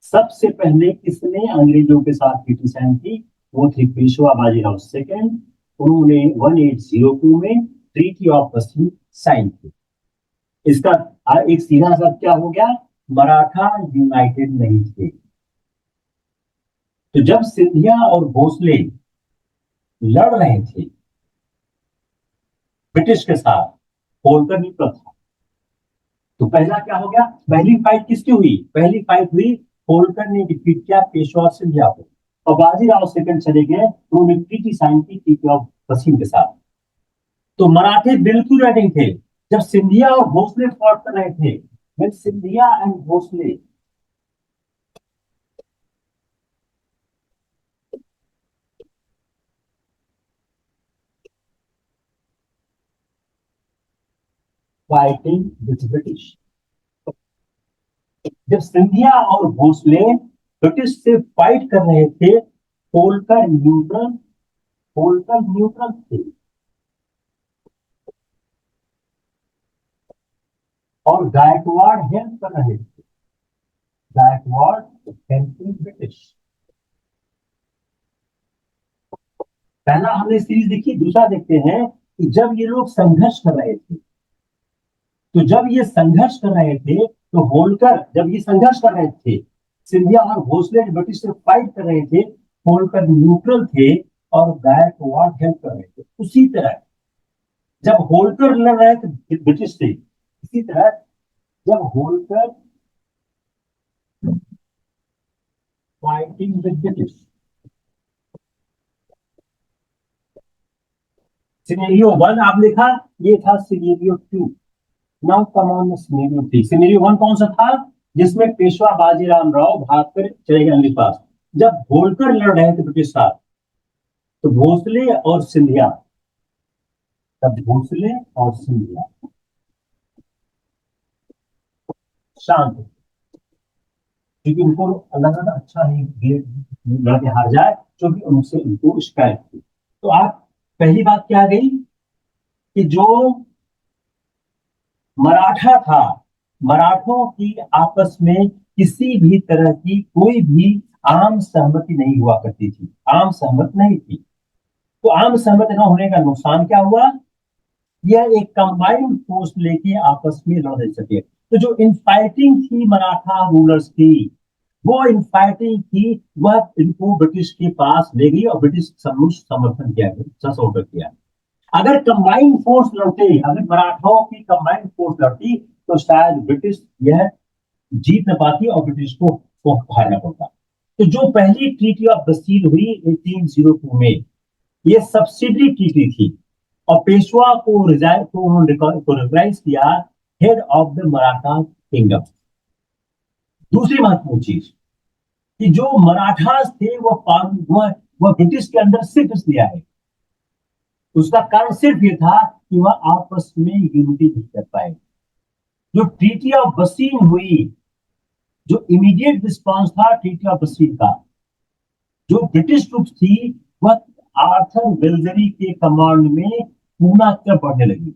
सबसे पहले किसने अंग्रेजों के साथ ट्रीटी साइन की? वो थी पेशवा बाजीराव सेकंड। उन्होंने 1802 में ट्रीटी ऑफ पश्चिम साइन की। इसका एक सीधा सा क्या हो गया, मराठा यूनाइटेड नहीं थे। तो जब सिंधिया और भोसले लड़ रहे थे ब्रिटिश के साथ, होलकर न्यूट्रल था। तो पहला क्या हो गया, पहली फाइट किसकी हुई? पहली फाइट हुई, होलकर ने डिफीट किया पेशवा और सिंधिया को, और बाजीराव सेकंड चले गए, उन्होंने ट्रीटी साइन की ट्रीटी ऑफ पश्चिम के साथ। तो मराठे बिल्कुल रेडी थे जब सिंधिया और भोसले फॉट कर रहे थे। When Scindia and Bhonsle fighting with British, जब सिंधिया और भोसले ब्रिटिश से फाइट कर रहे थे, होलकर न्यूट्रल, होलकर न्यूट्रल थे और गायकवाड़ हेल्प कर रहे थे, गायकवाड़ हेल्पिंग ब्रिटिश। पहला हमने सीरीज देखी, दूसरा देखते हैं कि जब ये लोग संघर्ष कर रहे थे, तो जब ये संघर्ष कर रहे थे, तो होलकर जब ये संघर्ष कर रहे थे, सिंधिया और भोसले ब्रिटिश से फाइट कर रहे थे, होलकर न्यूट्रल थे और गायकवाड़ हेल्प कर रहे थे। उसी तरह जब होलकर लड़ रहे थे ब्रिटिश से, इसी तरह जब Holkar fighting with British, scenario 1 आप लिखा, ये था scenario 2। Now come on scenario 3। Scenario 1 कौन सा था? जिसमें पेशवा बाजीराव राव भाग कर चले गए अंग्रेज पास। जब होलकर लड़ रहे थे ब्रिटिश साथ, तो भोसले और सिंधिया, तब भोसले और सिंधिया शांत, क्योंकि उनको लगा था अच्छा नहीं लड़के हार जाए, क्योंकि उनसे उनको शिकायत थी। तो आप पहली बात क्या आ गई कि जो मराठा था, मराठों की आपस में किसी भी तरह की कोई भी आम सहमति नहीं हुआ करती थी, आम सहमति नहीं थी। तो आम सहमति न होने का नुकसान क्या हुआ? यह एक कंबाइंड फोर्स लेके आपस में लड़ नहीं सके। तो जो इनफाइटिंग थी मराठा रूलर्स की, वो इनफाइटिंग थी, वह इनको ब्रिटिश के पास ले गई और ब्रिटिश समर्थन किया, सपोर्ट किया। अगर कंबाइंड फोर्स लड़ते, अगर मराठाओं की कंबाइंड फोर्स लड़ती, तो शायद ब्रिटिश यह जीत न पाती और ब्रिटिश को हारना पड़ता। तो जो पहली ट्रीटी ऑफ बस्तील हुई 1802 में, ये सब्सिडी ट्रीटी थी और पेशवा को रिकॉग्नाइज किया head of the Maratha kingdom. दूसरी महत्वपूर्ण चीज कि जो मराठास थे वह ब्रिटिश के अंदर सिर्फ इसलिए आए, उसका कारण सिर्फ ये था कि वह आपस में यूनिटी नहीं कर पाए। जो ट्रीटी ऑफ बसीन हुई, जो इमीडिएट रिस्पॉन्स था ट्रीटी ऑफ बसीन का, जो ब्रिटिश ट्रुप्स थी वह आर्थर वेल्जरी के कमांड में पूना की तरफ बढ़ने लगी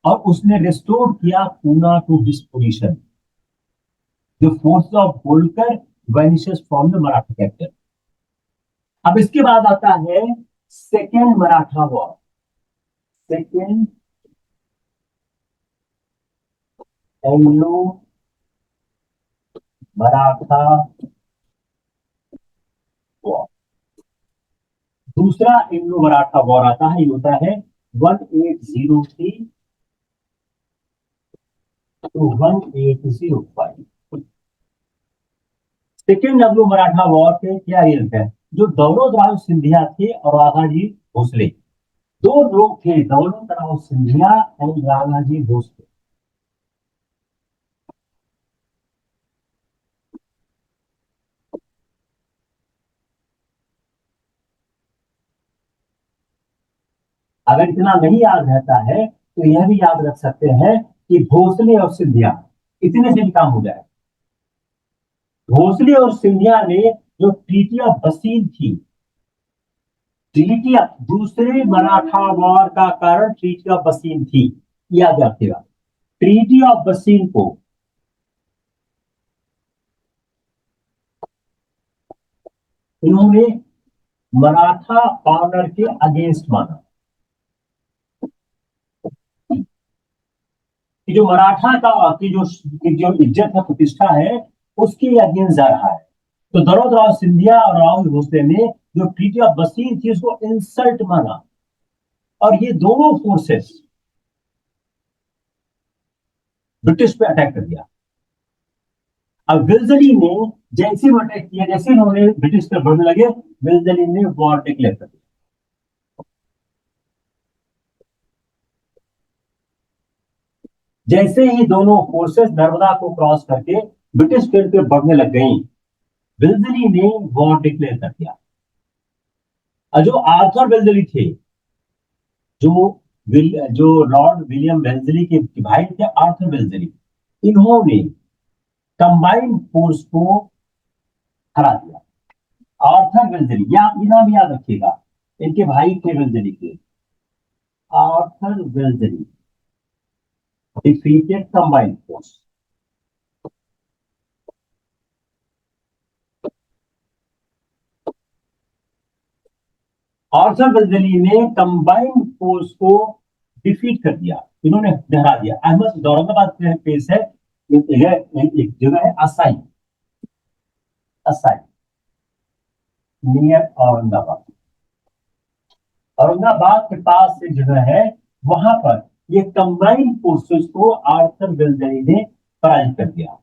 और उसने रिस्टोर किया Poona to this position. The force of Holkar vanishes from the Maratha capital. अब इसके बाद आता है second Maratha war, second Anglo Maratha war. दूसरा एंग्लो मराठा वॉर आता है, ये होता है 1803 to 1805। Second Anglo Maratha war के क्या रिजल्ट है? जो दौलत राव सिंधिया थे और राघाजी भोसले, दो लोग थे, दौलत राव सिंधिया और राघाजी भोसले। अगर इतना नहीं याद रहता है तो यह भी याद रख सकते हैं कि भोसले और सिंधिया, इतने से भी काम हो जाए। भोसले और सिंधिया ने जो ट्रीटी ऑफ बसीन थी, ट्रीटी ऑफ दूसरे मराठा वॉर का कारण ट्रीटी ऑफ बसीन थी। याद रखिएगा। ट्रीटी ऑफ बसीन को इन्होंने मराठा ऑनर के अगेंस्ट माना कि जो मराठा का की जो इज्जत है, प्रतिष्ठा है, उसके अगेंस्ट जा रहा है। तो दरोद राव सिंधिया और राव भोसले ने जो ट्रीटी ऑफ बसीन थी उसको इंसल्ट माना, और ये दोनों फोर्सेस ब्रिटिश पे अटैक कर दिया। अब विल्जली ने जैसे वो अटैक किया, जैसे उन्होंने ब्रिटिश पे बढ़ने लगे, विल्जली ने वॉर डिक्लेयर कर दिया। जैसे ही दोनों फोर्सेस नर्मदा को क्रॉस करके ब्रिटिश फील्ड पे बढ़ने लग गई, विल्जली ने वॉर डिक्लेयर कर दिया। और जो आर्थर वेल्जली थे, जो जो लॉर्ड विलियम वेल्जली के भाई थे आर्थर वेल्जली, इन्होंने कंबाइंड फोर्स को हरा दिया। आर्थर वेल्जली, या नाम याद रखिएगा, इनके भाई थे वेल्जली के, Arthur Wellesley defeated combined force. Arthur Wellesley ने कंबाइंड फोर्स को डिफीट कर दिया, इन्होंने हरा दिया। अहमद औरंगाबाद के केस है, एक जगह है acai, acai near Aurangabad, Aurangabad के पास एक जगह है, वहां पर ये कंबाइंड फोर्सेस को आर्थर वेल्जली ने पराजित कर दिया।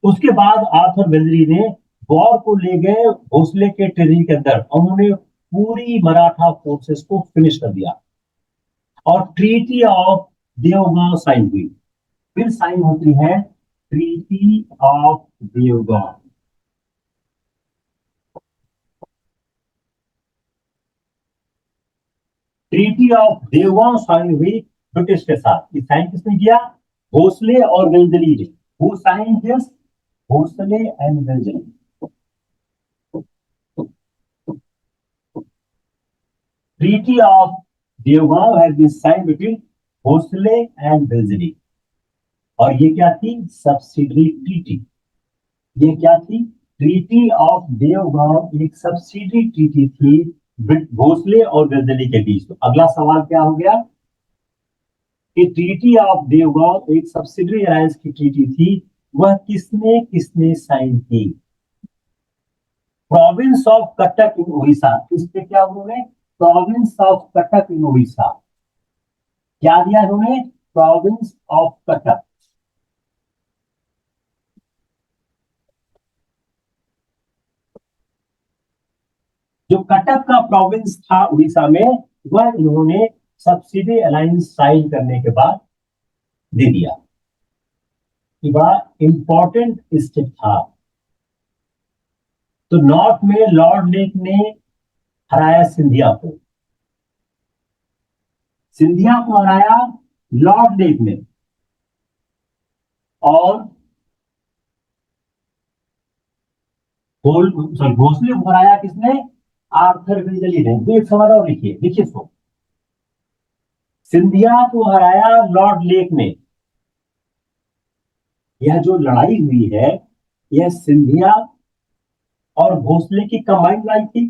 उसके बाद आर्थर वेल्जली ने वॉर को ले गए भोसले के टेरिटरी के अंदर, उन्होंने पूरी मराठा फोर्सेस को फिनिश कर दिया, और ट्रीटी ऑफ देवगांव साइन हुई। फिर साइन होती है treaty of Deogaon. Treaty of Deogaon sign हुई ब्रिटिश के साथ। ये साइन किसने किया? भोसले और वेल्जली ने। Who sign this? Bhosle and Wellesley. Treaty of Devgaon has been sign between Bhosle and Wellesley. और ये क्या थी? Subsidiary treaty. ये क्या थी? ट्रीटी ऑफ देवगांव एक सब्सिडरी ट्रीटी थी भोसले और वेल्जली के बीच। तो अगला सवाल क्या हो गया कि ट्रीटी ऑफ देवगांव एक सब्सिडरी अलायंस की ट्रीटी थी, वह किसने किसने साइन की? प्रोविंस ऑफ कटक इन उड़ीसा, इस पे क्या उन्होंने? प्रोविंस ऑफ कटक इन उड़ीसा। क्या दिया उन्होंने? Province of Cuttack. जो कटक का प्रोविंस था उड़ीसा में, वह इन्होंने सब्सिडी अलायंस साइन करने के बाद दे दिया। ये बड़ा इंपॉर्टेंट स्टेप था। तो नॉर्थ में लॉर्ड लेक ने हराया सिंधिया को, सिंधिया को हराया लॉर्ड लेक ने, और भोसले को हराया किसने? आर्थर वेल्जली ने। तो एक सवाल और लिखिए, देखिए इसको, सिंधिया को हराया लॉर्ड लेक ने। यह जो लड़ाई हुई है, यह सिंधिया और भोसले की कंबाइंड लड़ाई थी।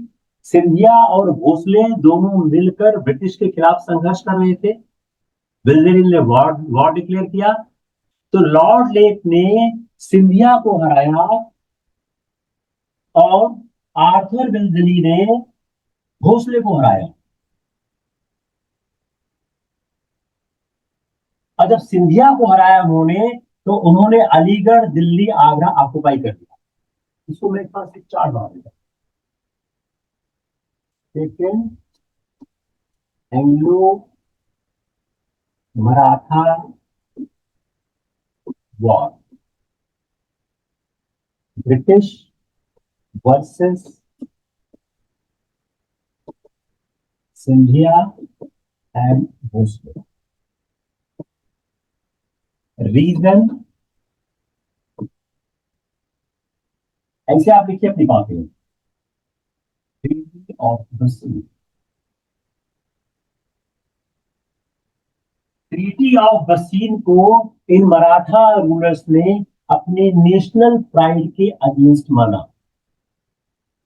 सिंधिया और भोसले दोनों मिलकर ब्रिटिश के खिलाफ संघर्ष कर रहे थे। वेल्जली ने वॉर वॉर डिक्लेयर किया। तो लॉर्ड लेक ने सिंधिया को हराया, और आर्थर वेल्जली ने भोसले को हराया। और जब सिंधिया को हराया उन्होंने, तो उन्होंने अलीगढ़, दिल्ली, आगरा ऑक्युपाई कर दिया। इसको मेरे पास एक चार्ट बना देगा। Second Anglo Maratha war, British versus Scindia and Bhosle. Reason ऐसे आप लिखिए अपनी कॉपी में, of the C. Treaty of बसीन को इन मराठा रूलर्स ने अपने नेशनल प्राइड के अगेंस्ट माना।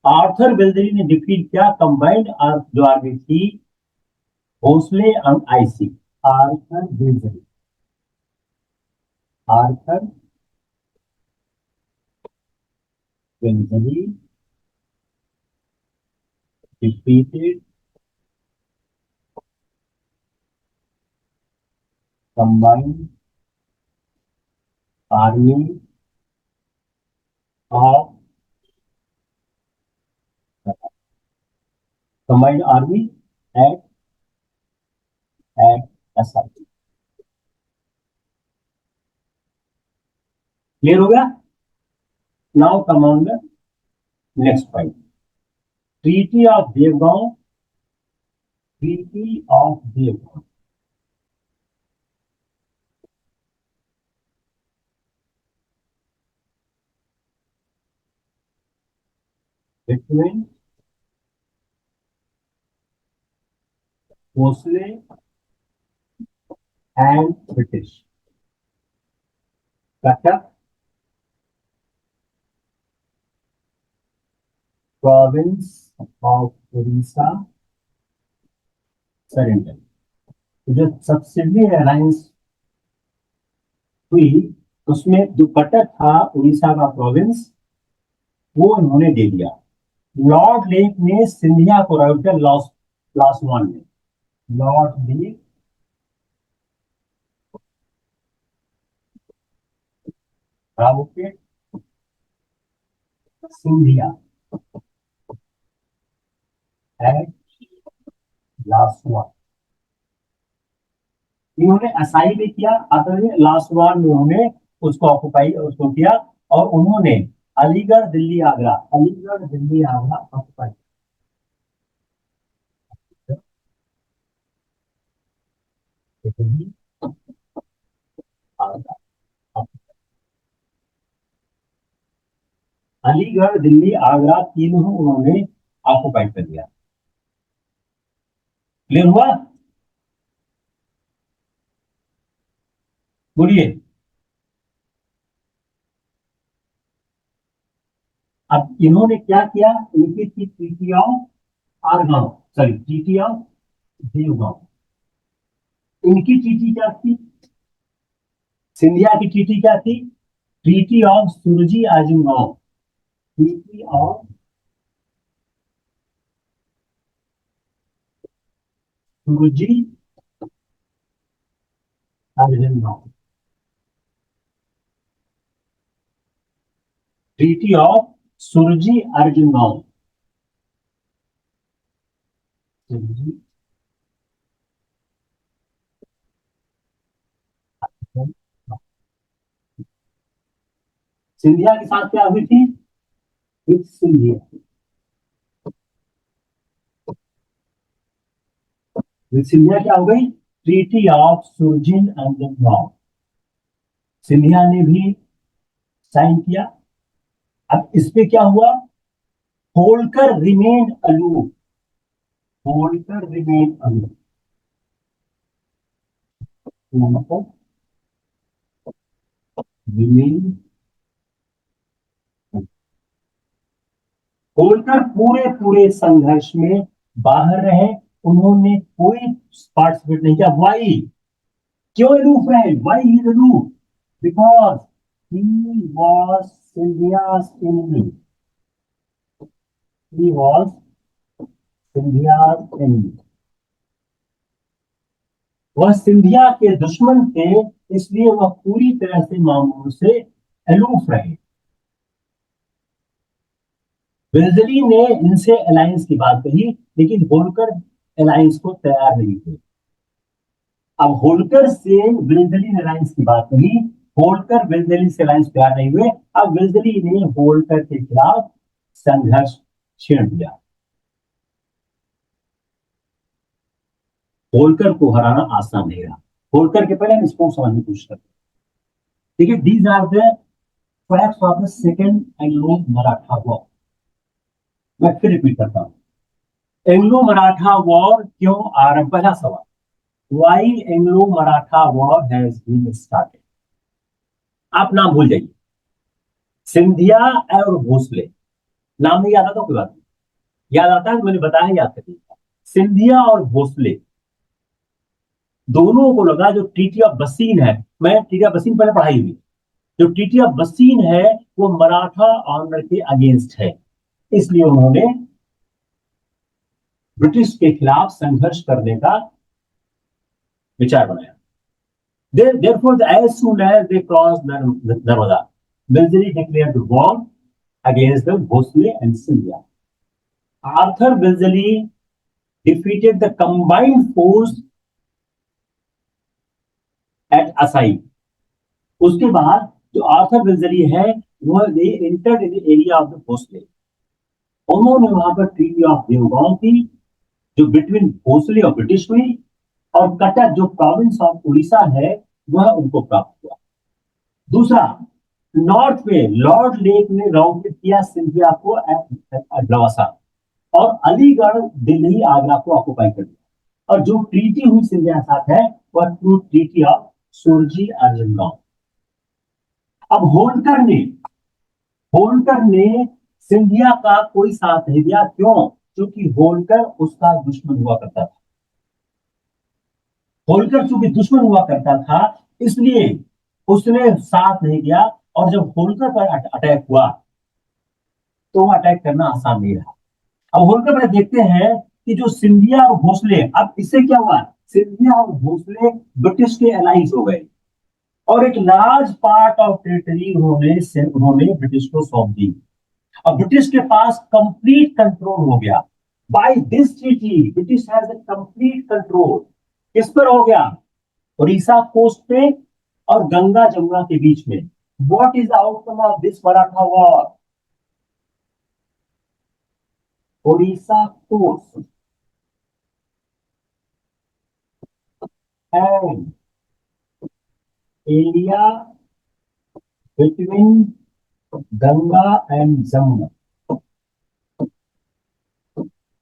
आर्थर वेल्लेरी ने डिफीट किया कंबाइंड जो आर्मी थी Bhosle and IC. Arthur वेल्लेरी, Arthur वेल्लेरी defeated combined army of combined army at SI। Clear हो गया? Now come on the next point, treaty of Deogaon. Treaty of Deogaon between Bhosle and British. Cuttack province of Orissa surrender. जो subsidy alliance हुई उसमें जो कटक था उड़ीसा का province, वो इन्होंने दे दिया। लॉर्ड लेक ने सिंधिया को राउट लॉस वन में। Lord lake routed Scindia at last one. इन्होंने असाई में किया, अतः लास्ट वन में उन्होंने उसको ऑक्युपाई उसको किया और उन्होंने अलीगढ़ दिल्ली आगरा, अलीगढ़ दिल्ली आगरा ऑक्युपाई। अलीगढ़ दिल्ली आगरा तीनों उन्होंने ऑक्युपाई कर लिया। क्लियर हुआ? बोलिए। अब इन्होंने क्या किया, इनकी थी treaty of Argaon, sorry treaty of Devgaon. इनकी ट्रीटी क्या थी? सिंधिया की ट्रीटी क्या थी? Treaty of Surji Anjangaon. Treaty of Surji Anjangaon. Treaty of Surji Anjangaon. Scindia के साथ क्या हुई थी? सिंधिया सिंधिया क्या हो गई? Treaty of Surji Anjangaon. सिंधिया ने भी साइन किया। अब इस पे क्या हुआ? Holkar remain aloof. Holkar remain aloof. Remain Holkar पूरे पूरे संघर्ष में बाहर रहे, उन्होंने कोई पार्टिसिपेट नहीं किया। वाई? क्यों अलूफ रहे? Why is aloof? Because he was Scindia's enemy. He was Scindia's enemy. वह सिंधिया के दुश्मन थे, इसलिए वह पूरी तरह से मामूल से अलूफ रहे। वेल्लेरी ने इनसे अलायंस की बात कही, लेकिन होल्कर अलायंस को तैयार नहीं थे। अब होल्कर से वेल्लेरी ने अलायंस की बात कही, होल्कर वेल्लेरी से अलायंस तैयार नहीं हुए। अब वेल्लेरी ने होल्कर के खिलाफ संघर्ष छेड़ दिया। होल्कर को हराना आसान नहीं रहा। होल्कर के पहले हम इसको समझने की कोशिश करते हैं। ठीक है, these are the facts of the second Anglo Maratha war. मैं फिर रिपीट करता हूं, एंग्लो मराठा वॉर क्यों आरंभ? पहला सवाल, Why Anglo-Maratha War has been started? आप नाम भूल जाइए, सिंधिया और भोसले, नाम नहीं याद आता तो कोई बात नहीं, याद आता है तो मैंने बताया, याद करिए। सिंधिया और भोसले दोनों को लगा जो ट्रीटी ऑफ बसीन है, मैं ट्रीटी ऑफ बसीन पहले पढ़ाई हुई, जो ट्रीटी ऑफ बसीन है वो मराठा ऑनर के अगेंस्ट है, इसलिए उन्होंने ब्रिटिश के खिलाफ संघर्ष करने का विचार बनाया। Therefore, as soon as they crossed Narmada, Wellesley declared war against the Bhosle and Scindia. Arthur Wellesley defeated the combined force at Asai. उसके बाद जो आर्थर वेल्लेस्ली है वह they entered in the area of the Bhonsle, उन्होंने वहां पर treaty of Devgaon की जो बिटवीन भोसले और ब्रिटिश हुई, और कटक जो प्रोविंस ऑफ उड़ीसा है वह उनको प्राप्त हुआ। दूसरा, नॉर्थ में लॉर्ड लेक ने राउंड किया सिंधिया को एट लवासा, और अलीगढ़ दिल्ली आगरा को ऑक्युपाई कर दिया, और जो ट्रीटी हुई सिंधिया के साथ है वह ट्रीटी ऑफ सुरजी अर्जनगांव। अब होल्कर ने सिंधिया का कोई साथ नहीं दिया, क्यों? क्योंकि होल्कर उसका दुश्मन हुआ करता था। होल्कर चूंकि दुश्मन हुआ करता था इसलिए उसने साथ नहीं दिया, और जब होल्कर पर अटैक हुआ तो अटैक करना आसान नहीं रहा। अब होल्कर पर देखते हैं कि जो सिंधिया और भोसले, अब इससे क्या हुआ, सिंधिया और भोसले ब्रिटिश के एलाइज हो गए, और एक लार्ज पार्ट ऑफ टेरिटरी उन्होंने ब्रिटिश को सौंप दी। अब ब्रिटिश के पास कंप्लीट कंट्रोल हो गया। By this treaty British has a complete control. किस पर हो गया? उड़ीसा कोस्ट पे और गंगा जमुना के बीच में। What is the outcome of this Maratha war? Orissa coast and area between Ganga and Jamuna,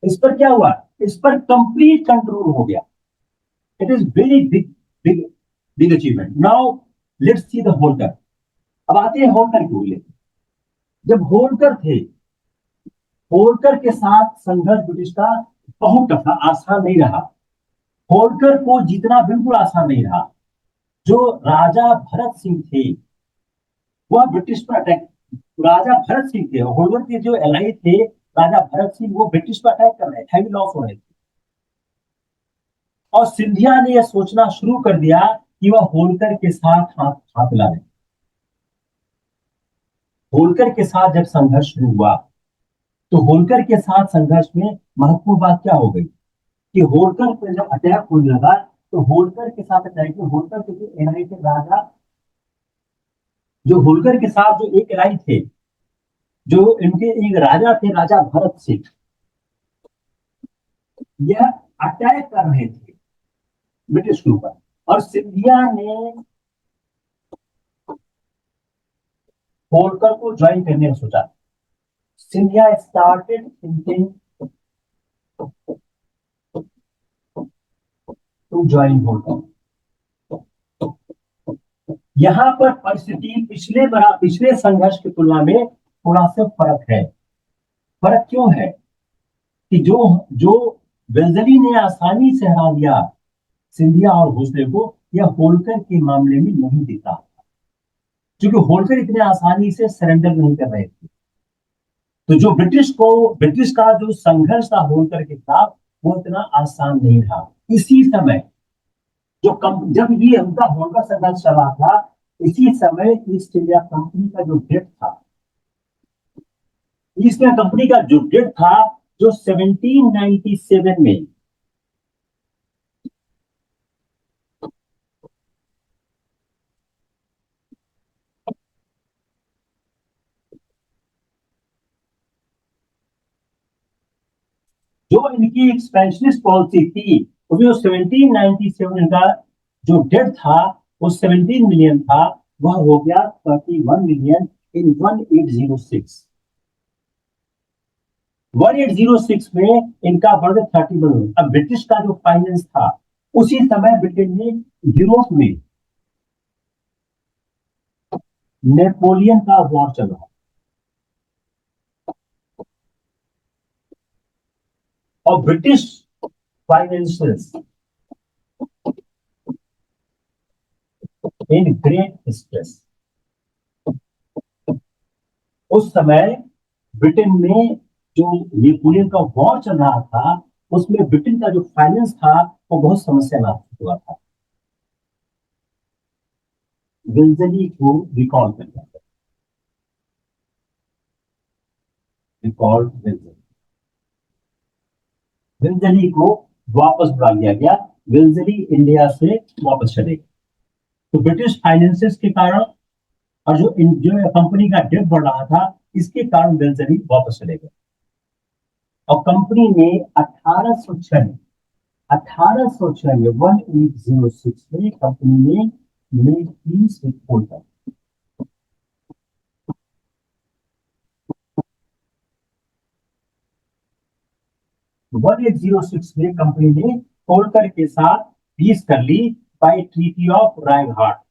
इस पर क्या हुआ? इस पर कंप्लीट कंट्रोल हो गया। It is very big achievement. Now let's see the Holkar. अब आते हैं होल्कर की ओर। जब होल्कर थे, होल्कर के साथ संघर्ष ब्रिटिश का बहुत टफ था, आसान नहीं रहा। होल्कर को जीतना बिल्कुल आसान नहीं रहा। जो राजा भरत सिंह थे वह ब्रिटिश पर अटैक, राजा भरत सिंह थे, होल्कर के जो एलाई थे राजा भरत सिंह, वो ब्रिटिश पर अटैक कर रहे थे, हैवी लॉस हो रहे थे। और सिंधिया ने यह सोचना शुरू कर दिया कि वह होल्कर के साथ हाथ मिलाए। होल्कर के साथ जब संघर्ष शुरू हुआ तो होल्कर के साथ संघर्ष में महत्वपूर्ण बात क्या हो गई कि होल्कर पर जब अटैक होने लगा तो होल्कर के साथ अटैक में होल्कर के जो एलाई थे राजा, जो होल्कर के साथ जो एक एलाई थे, जो इनके एक राजा थे, राजा भरत सिंह, यह अटैक कर रहे थे ब्रिटिश के ऊपर। और सिंधिया ने होल्कर को ज्वाइन करने का सोचा। Scindia started thinking to join Holkar. यहां पर परिस्थिति पिछले संघर्ष की तुलना में थोड़ा सा फर्क है। फर्क क्यों है कि जो वेल्लेस्ली ने आसानी से हरा दिया सिंधिया और भोसले को, यह होल्कर के मामले में नहीं दिखा, क्योंकि होल्कर इतने आसानी से सरेंडर नहीं कर रहे थे। तो जो ब्रिटिश का जो संघर्ष था होल्कर के खिलाफ वो इतना आसान नहीं रहा। इसी समय जब ये उनका होल्कर संघर्ष चला था, इसी समय ईस्ट इंडिया कंपनी का जो डेट था, ईस्ट इंडिया कंपनी का जो डेट था, जो 1797 में जो इनकी एक्सपेंशनिस्ट पॉलिसी थी, उसमें 1797 का जो डेट था वो 17 मिलियन था, वह हो गया 31 मिलियन इन 1806। 1806 में इनका बढ़ 30 मिलियन। अब ब्रिटिश का जो फाइनेंस था उसी समय ब्रिटेन में, यूरोप में नेपोलियन का वॉर चल रहा, और British financials in great stress. उस समय ब्रिटेन में जो नेपोलियन का वॉर चल रहा था, उसमें ब्रिटेन का जो फाइनेंस था वो बहुत समस्या में हुआ था। विल्जली को रिकॉल कर दिया, रिकॉल विल्जली, विल्जली को वापस बुला लिया गया। विल्जली इंडिया से वापस चले गए। तो ब्रिटिश फाइनेंसेस के कारण और जो कंपनी का डेट बढ़ रहा था, इसके कारण विल्जली वापस चले गए। और कंपनी ने 1806 में कंपनी ने मेड पीस विद होल्कर। 1806 में कंपनी ने होल्कर के साथ पीस कर ली by treaty of Rajghat.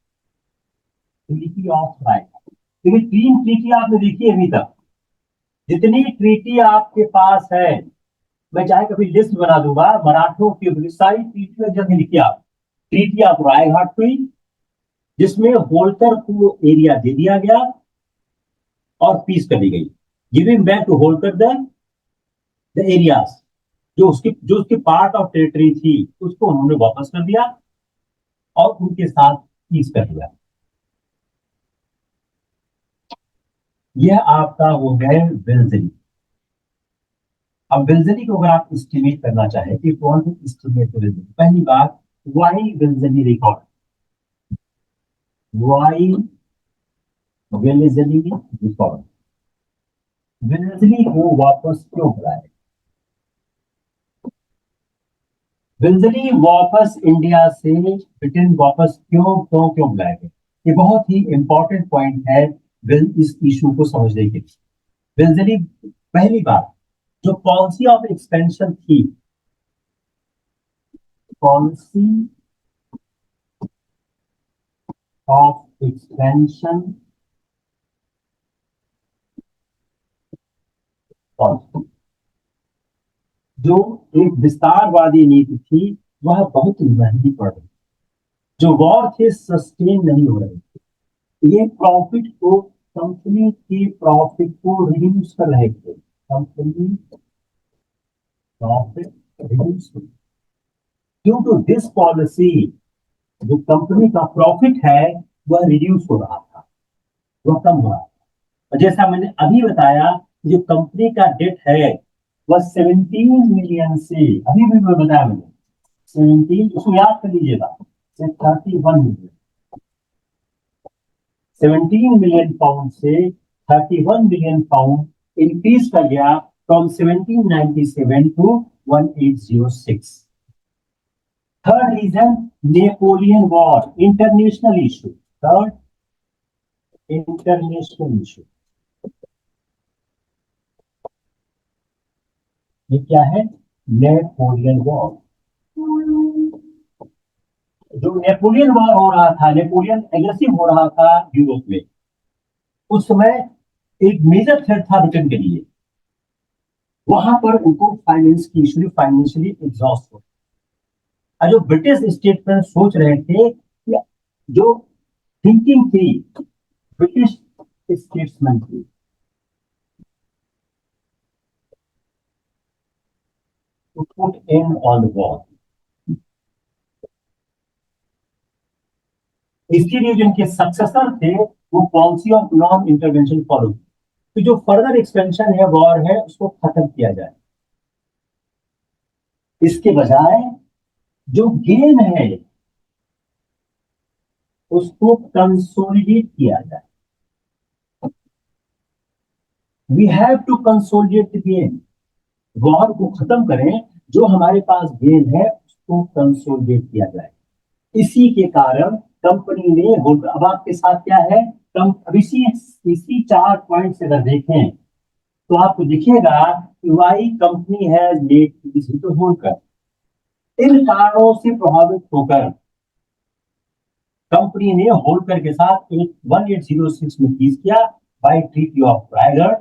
Treaty of Rajghat, देखिए 3 ट्रीटी आपने देखी अभी तक। जितनी ट्रीटी आपके पास है, मैं चाहे कभी लिस्ट बना दूंगा मराठों की सारी ट्रीटी जब लिखिए आप। ट्रीटी ऑफ रायघाट हुई, जिसमें होल्कर को एरिया दे दिया गया और पीस कर दी गई, giving back to Holkar the areas. जो उसकी पार्ट ऑफ टेरिटरी थी, उसको उन्होंने वापस कर दिया और उनके साथ पीस कर दिया। यह आपका वो है विल्जली। अब विल्जली को अगर आप एस्टिमेट करना चाहें कि कौन सी एस्टिमेट विल्जली, पहली बात, वाई विल्जली रिकॉर्ड, वाई विल्जली रिकॉर्ड, विल्जली को वापस क्यों बुलाया, विल्जली वापस इंडिया से ब्रिटेन वापस क्यों क्यों क्यों बुलाया गया, ये बहुत ही इंपॉर्टेंट पॉइंट है इस इशू को समझने के लिए। विल्जली, पहली बात, जो पॉलिसी ऑफ एक्सपेंशन थी, पॉलिसी ऑफ एक्सपेंशन पॉलिसी, जो एक विस्तारवादी नीति थी, वह बहुत महंगी पड़ रही, जो वॉर थे सस्टेन नहीं हो रहे थे, ये प्रॉफिट को, कंपनी के प्रॉफिट को रिड्यूस कर रहे थे, company profit reduce. Due to this policy, जो कंपनी का प्रॉफिट है वह रिड्यूस हो रहा था, वह कम हो रहा था। और जैसा मैंने अभी बताया, जो कंपनी का डेट है वह 17 मिलियन से, अभी भी मैं बताया मैंने 17, उसको याद कर लीजिएगा, से 31 मिलियन, 17 मिलियन पाउंड से 31 मिलियन पाउंड इंक्रीज कर गया, from 1797 to 1806। Third reason, Napoleon war, international issue. Third, international issue, ये क्या है, नेपोलियन वॉर। जो नेपोलियन वॉर हो रहा था, नेपोलियन एग्रेसिव हो रहा था यूरोप में, उस समय एक मेजर थ्रेट था ब्रिटेन के लिए। वहां पर उनको फाइनेंस की इशू, फाइनेंशियली एग्जॉस्ट हो, और जो ब्रिटिश स्टेटमेंट सोच रहे थे कि जो थिंकिंग थी ब्रिटिश स्टेट्समैन की, to put end on the war, इसलिए जो इनके सक्सेसर थे वो policy of non intervention follow, तो जो फर्दर एक्सपेंशन है, वॉर है, उसको खत्म किया जाए, इसके बजाय जो गेन है उसको कंसोलिडेट किया जाए। We have to consolidate the gain, war को खत्म करें, जो हमारे पास गेन है उसको कंसोलिडेट किया जाए। इसी के कारण कंपनी ने, अब आपके साथ क्या है, अब इसी 4 पॉइंट से अगर देखें तो आपको दिखेगा कि why company has made peace with Holkar. इन कारणों से प्रभावित होकर कंपनी ने होल्कर के साथ एक 1806 में केस किया बाय ट्रीटी ऑफ रायगढ़,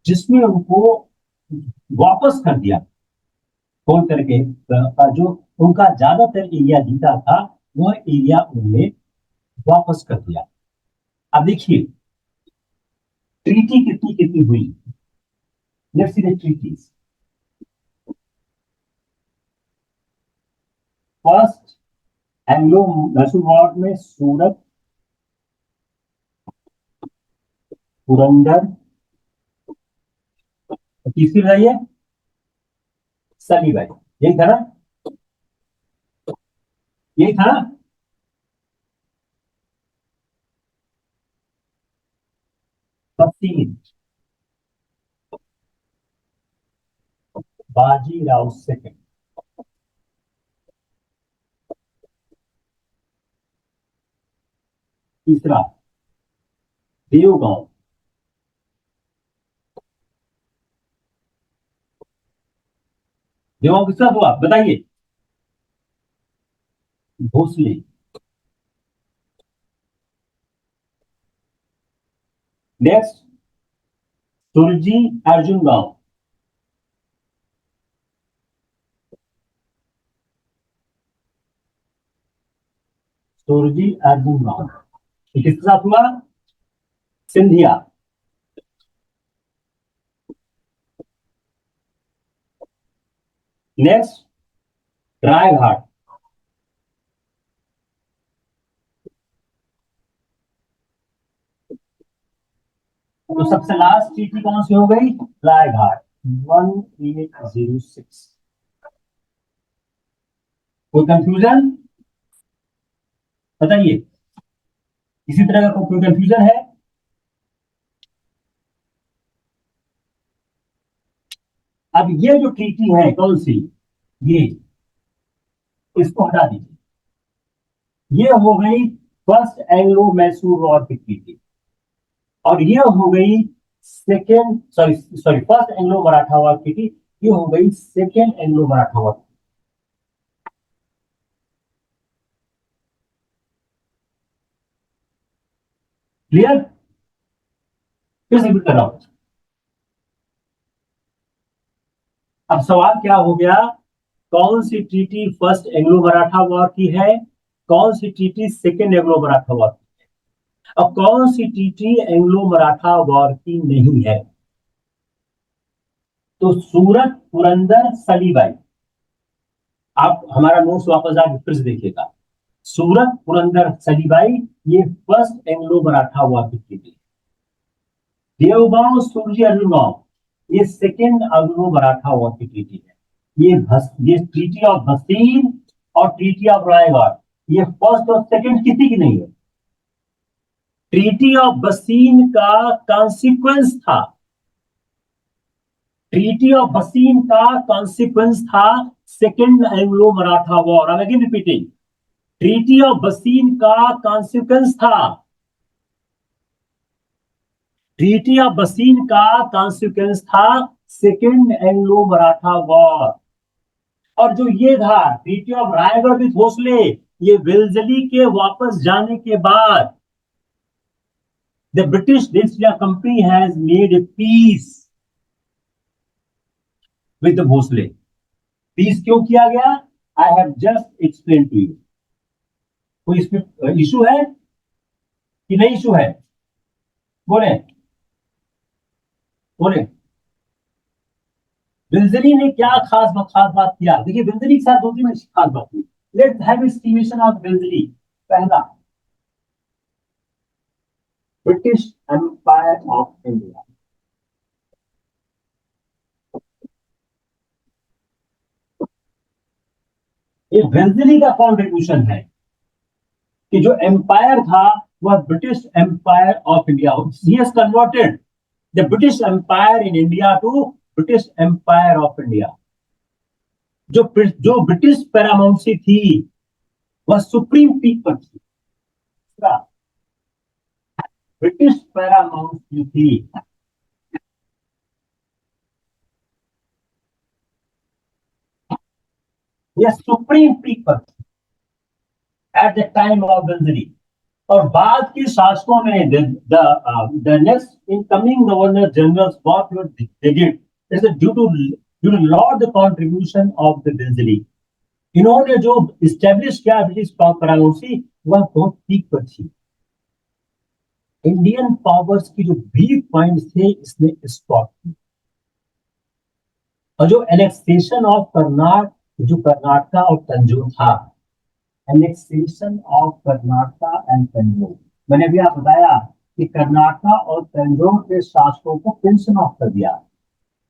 जिसमें उनको वापस कर दिया। होल्कर के का जो उनका ज्यादातर एरिया जीता था, वह एरिया उन्होंने वापस कर दिया। अब देखिए ट्रीटी कितनी कितनी हुई। Let's see the treaties. First Anglo Mysore war में सूरत, पुरंदर, तीसरी बताइए सलीबाई। यही था ना, यही था ना। बत्तीस बाजीराव सेकंड। तीसरा देवगांव। देवगांव किसका हुआ बताइए। भोसले। नेक्स्ट सुरजी अर्जुन गांव। सुरजी अर्जुन गांव किसके साथ हुआ? सिंधिया। नेक्स्ट रायघाट। तो सबसे लास्ट चीटी कौन सी हो गई? रायघाट 1806। कोई कंफ्यूजन बताइए, इसी तरह का कोई कंफ्यूजन है? अब ये जो ट्रीटी है कौन सी, ये इसको हटा दीजिए। ये हो गई फर्स्ट एंग्लो मैसूर वॉर की ट्रीटी, और ये हो गई second, sorry sorry, first Anglo Maratha war की ट्रीटी, ये हो गई second Anglo Maratha war. Clear? फिर से रिपीट कर रहा हूं। अब सवाल क्या हो गया? कौन सी treaty first Anglo Maratha war की है, कौन सी treaty second Anglo Maratha war की? अब कौन सी ट्रीटी एंग्लो मराठा वॉर की नहीं है? तो सूरत, पुरंदर, सलीबाई। आप हमारा नोट्स वापस आके फिर से देखिएगा। सूरत, पुरंदर, सलीबाई, ये फर्स्ट एंग्लो मराठा वॉर की ट्रीटी। देवगांव, सुरजी, अर्जुनगांव, ये सेकेंड एंग्लो मराठा वॉर की ट्रीटी है। ये ट्रीटी ऑफ भसीन और ट्रीटी ऑफ रायगढ़, ये फर्स्ट और सेकेंड किसी की नहीं है। ट्रीटी ऑफ बसीन का कॉन्सिक्वेंस था, ट्रीटी ऑफ बसीन का कॉन्सिक्वेंस था second Anglo Maratha war. I am again repeating, treaty of बसीन का कॉन्सिक्वेंस था, ट्रीटी ऑफ बसीन का कॉन्सिक्वेंस था सेकेंड एंग्लो मराठा वॉर। और जो ये था treaty of Raigad with Bhonsle, ये वेल्जली के वापस जाने के बाद the British East India Company has made a peace with Bhonsle. Peace क्यों किया गया? I have just explain to you. कोई इसमें इशू है कि नहीं इशू है? बोले बोले। विल्जरी ने क्या खास बात किया? देखिए विल्जरी के साथ दो तीन खास बात की। Let's have estimation of Wellesley. पहला, ब्रिटिश एम्पायर ऑफ इंडिया। ये विल्जरी का कॉन्ट्रीब्यूशन है कि जो एम्पायर था वह British empire of India, he has converted the British empire in India to British empire of India. जो ब्रिटिश पैरामाउंसी थी वह सुप्रीम पीक पर थी। ब्रिटिश पैरामाउंसी थी, यह सुप्रीम पीक पर एट द टाइम ऑफ गंजरी। और बाद के शासकों ने the next incoming governor general what they did is due to lord the contribution of the गंजरी। इन्होंने जो इस्टेब्लिश किया ब्रिटिश कराउंसी वह बहुत पीक पर थी। इंडियन पावर्स की जो वीक पॉइंट्स थे इसने स्पॉट किए। और जो एनेक्सेशन ऑफ कर्नाटक, जो कर्नाटका और तंजौर था, annexation of Karnataka and Tanjore, मैंने अभी आप बताया कि कर्नाटका और तंजौर के शासकों को पेंशन ऑफ कर दिया।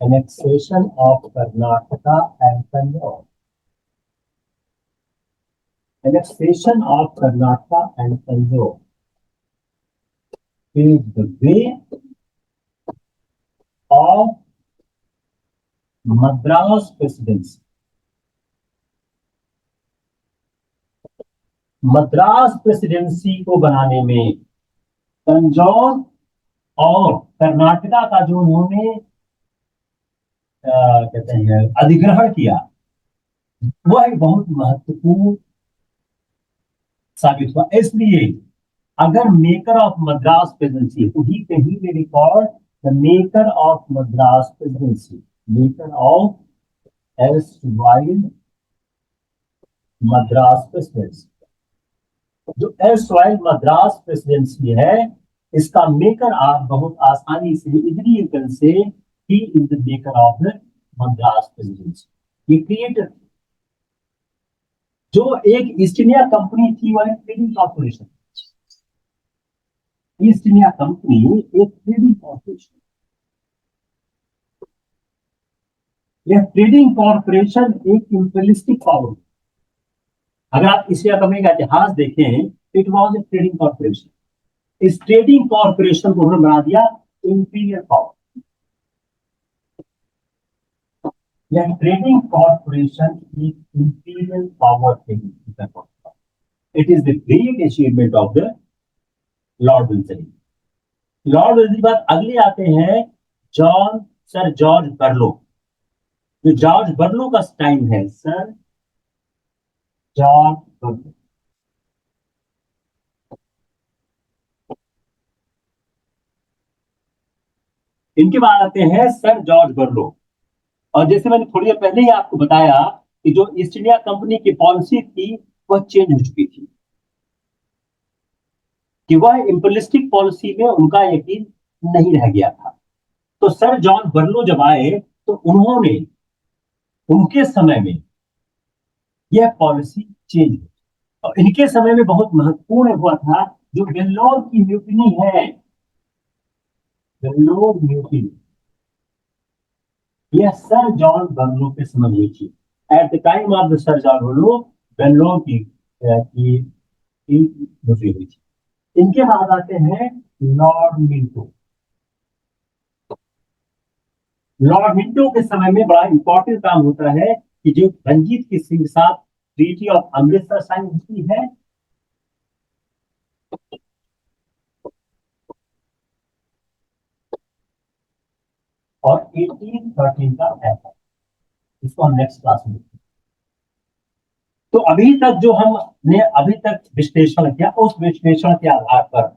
Annexation of Karnataka and Tanjore, annexation of Karnataka and Tanjore is the way of Madras presidency. Madras presidency को बनाने में तंजौर और कर्नाटका का जो उन्होंने कहते हैं अधिग्रहण किया, वह एक बहुत महत्वपूर्ण साबित हुआ। इसलिए अगर मेकर ऑफ मद्रास प्रेसिडेंसी, ही कहीं में record the maker of Madras presidency, maker of S wild Madras presidency, जो एस वाइल्ड मद्रास प्रेसिडेंसी है, इसका मेकर आप बहुत आसानी से easily you can say he is the maker of the Madras presidency. ये क्रिएटर जो एक ईस्ट इंडिया कंपनी थी, वह एक trading corporation. East India company एक ट्रेडिंग कॉर्पोरेशन, यह ट्रेडिंग कॉर्पोरेशन एक इंपीरियलिस्टिक पावर। अगर आप ईस्ट इंडिया कंपनी का इतिहास देखें, it was a trading corporation. इस ट्रेडिंग कॉर्पोरेशन को उन्होंने बना दिया इंपीरियल पावर। यह ट्रेडिंग कॉर्पोरेशन एक इंपीरियल पावर थे। It is the great achievement of the Lord Wilson. Lord Wilson के बाद अगले आते हैं सर जॉर्ज बर्लो। जो जॉर्ज बर्लो का टाइम है, सर जॉर्ज बर्लो। इनके बाद आते हैं सर जॉर्ज बर्लो। और जैसे मैंने थोड़ी देर पहले ही आपको बताया कि जो ईस्ट इंडिया कंपनी की पॉलिसी थी वह चेंज हो चुकी थी, कि वह इंपीरियलिस्टिक पॉलिसी में उनका यकीन नहीं रह गया था। तो सर जॉन बर्लो जब आए तो उन्होंने, उनके समय में यह पॉलिसी चेंज हुई। और इनके समय में बहुत महत्वपूर्ण हुआ था जो वेल्लोर की म्यूटिनी है, वेल्लोर म्यूटिनी, यह सर जॉन बर्लो के समय हुई थी। Eight the time of the sir John बर्लो, Vellore की म्यूटिनी हुई थी। इनके बाद आते हैं लॉर्ड मिंटो। लॉर्ड मिंटो के समय में बड़ा इंपॉर्टेंट काम होता है कि जो रंजीत के सिंह के साथ ट्रीटी ऑफ अमृतसर साइन होती है, और 1813 का ऐसा, इसको हम नेक्स्ट क्लास में देखेंगे। तो अभी तक जो हमने अभी तक विश्लेषण किया, उस विश्लेषण के आधार पर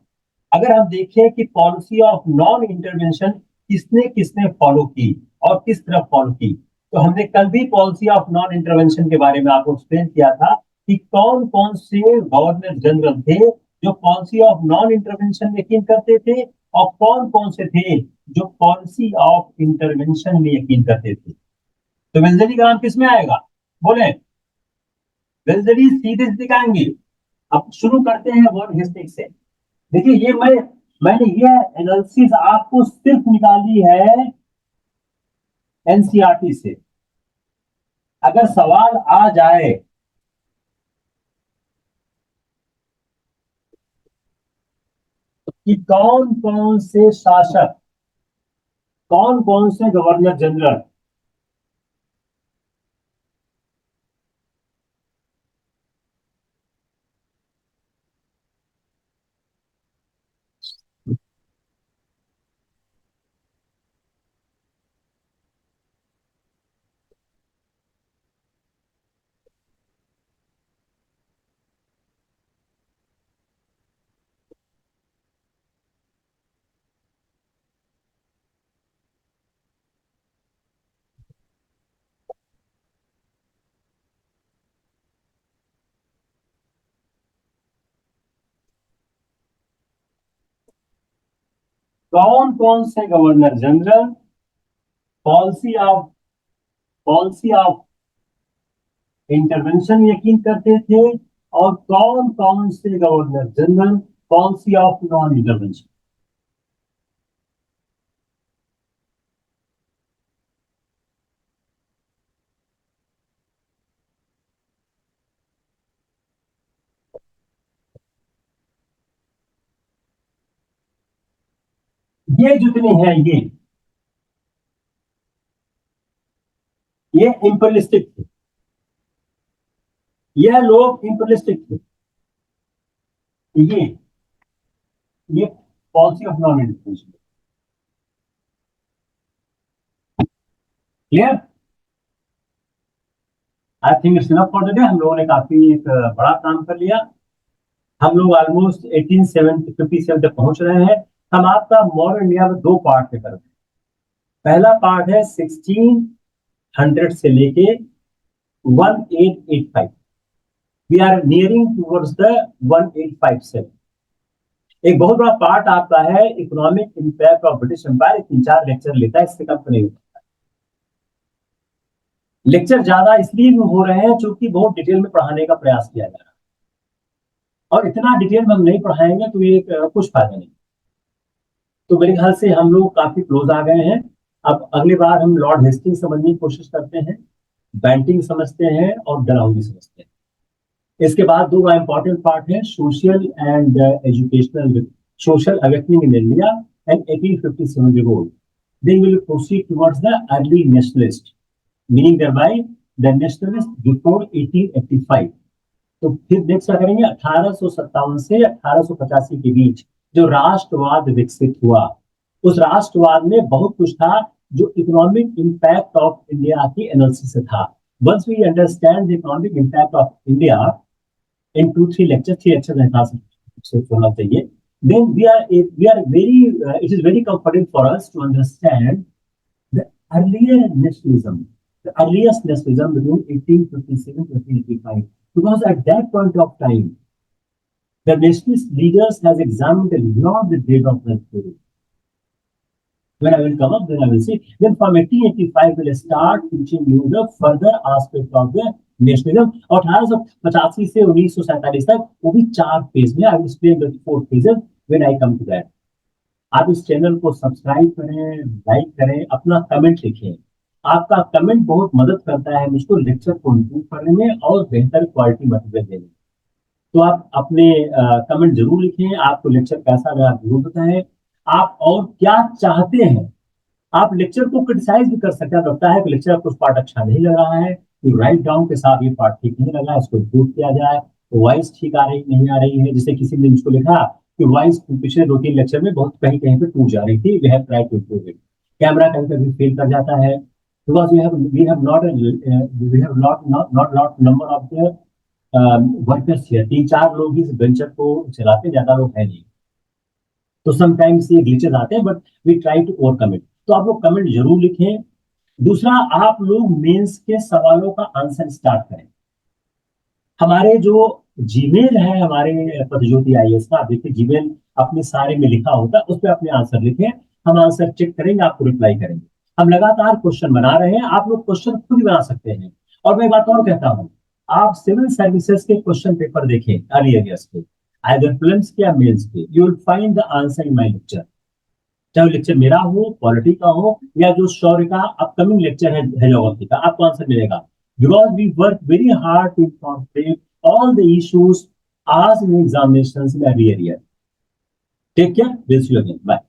अगर हम देखें कि पॉलिसी ऑफ नॉन इंटरवेंशन किसने किसने फॉलो की और किस तरह फॉलो की, तो हमने कल भी पॉलिसी ऑफ नॉन इंटरवेंशन के बारे में आपको एक्सप्लेन किया था कि कौन कौन से गवर्नर जनरल थे जो पॉलिसी ऑफ नॉन इंटरवेंशन में यकीन करते थे, और कौन कौन से थे जो पॉलिसी ऑफ इंटरवेंशन में यकीन करते थे। तो वेल्जरी का नाम किसमें आएगा, बोले। वेल्जरी सीधे सीधे दिखाएंगे। अब शुरू करते हैं वर्ड हिस्ट्री से। देखिए ये मैंने ये एनालिसिस आपको सिर्फ निकाली है एनसीईआरटी से। अगर सवाल आ जाए कि कौन कौन से शासक, कौन कौन से गवर्नर जनरल कौन कौन से governor general policy of intervention यकीन करते थे, और कौन कौन से governor general policy of non intervention? ये जितने हैं, ये इंपरियलिस्टिक थे। ये लोग इंपरियलिस्टिक थे। ये ये policy of non intervention. Clear? I think it's enough for the day. हम लोगों ने काफी एक बड़ा काम कर लिया। हम लोग ऑलमोस्ट 1857 तक पहुंच रहे हैं। हम आपका मॉडर्न इंडिया में दो पार्ट में कर रहे हैं। पहला पार्ट है 1600 से लेके 1885। We are nearing towards the 1857। एक बहुत बड़ा पार्ट आपका है economic impact of British empire. 3-4 lecture लेता है, इससे कम तो नहीं होता। लेक्चर ज्यादा इसलिए भी हो रहे हैं क्योंकि बहुत डिटेल में पढ़ाने का प्रयास किया जा रहा है, और इतना डिटेल में हम नहीं पढ़ाएंगे तो ये कुछ फायदा नहीं। तो मेरे ख्याल से हम लोग काफी क्लोज आ गए हैं। अब अगली बार हम लॉर्ड हेस्टिंग समझने की कोशिश करते हैं, बैंटिंग समझते हैं और डलहौजी समझते हैं। इसके बाद दो इंपॉर्टेंट पार्ट है, social and educational, social awakening in India and 1857 revolt. Then we will proceed towards the early nationalist, meaning thereby the nationalist before 1885। तो फिर नेक्स्ट क्या करेंगे, 1857 से 1885 के बीच जो राष्ट्रवाद विकसित हुआ, उस राष्ट्रवाद में बहुत कुछ था जो इकोनॉमिक इंपैक्ट ऑफ इंडिया की एनालिसिस से था। Once we understand the economic impact of India in 2-3 lecture, 3 lecture है खास से होना चाहिए, then we are very it is very comforting for us to understand the earlier nationalism, the earliest nationalism between 1857 to 1885, because at that point of time the nationalist leaders has examined a lot the date of the theory. When I will come up, then I will see. Then from 1885 we'll start teaching you the further aspect of the nationalism. और 1885 से 1947 तक वो भी 4 phase में। I will explain the 4 phases when I come to that. आप इस channel को subscribe करें, लाइक करें, अपना कमेंट लिखें। आपका कमेंट बहुत मदद करता है मुझको लेक्चर को इम्प्रूव करने में और बेहतर क्वालिटी मटेरियल देने में। तो आप अपने कमेंट जरूर लिखें, आपको लेक्चर कैसा लगा जरूर बताएं, आप और क्या चाहते हैं। आप लेक्चर को क्रिटिसाइज भी कर सकते हैं। लगता है कि लेक्चर कुछ पार्ट अच्छा नहीं लग रहा है, तो राइट डाउन के साथ ये पार्ट ठीक नहीं लगा, इसको इम्प्रूव किया जाए। वॉइस ठीक आ रही नहीं आ रही है, जैसे किसी ने मुझको लिखा कि वॉइस पिछले 2-3 लेक्चर में बहुत कहीं कहीं पे टूट जा रही थी, we have tried to improve it. Camera कहीं कभी फेल कर जाता है, because we have not number of the workers here. 3-4 लोग इस वेंचर को चलाते, ज्यादा लोग है नहीं, तो समटाइम्स ये ग्लिचेस आते हैं, but we try to overcome it. तो आप लोग कमेंट जरूर लिखें। दूसरा, आप लोग मेंस के सवालों का आंसर स्टार्ट करें। हमारे जो जीमेल है हमारे पदज्योति आईएएस का, आप देखिए जीमेल अपने सारे में लिखा होता है, उस पर अपने आंसर लिखें। हम आंसर चेक करेंगे, आपको रिप्लाई करेंगे। हम लगातार क्वेश्चन बना रहे हैं, आप लोग क्वेश्चन खुद भी बना सकते हैं। और मैं बात और कहता हूँ, आप सिविल सर्विसेज के क्वेश्चन पेपर देखें अर्ली ईयर्स के, आइदर प्रीलिम्स के या मेंस के, you will find the answer in my lecture. चाहे लेक्चर मेरा हो, पॉलिटी का हो, या जो शौर्य का अपकमिंग लेक्चर है ज्योग्राफी का, आपको आंसर मिलेगा। Because we work very hard to incorporate all the issues asked in examinations in every area. Take care. We'll see you again. Bye.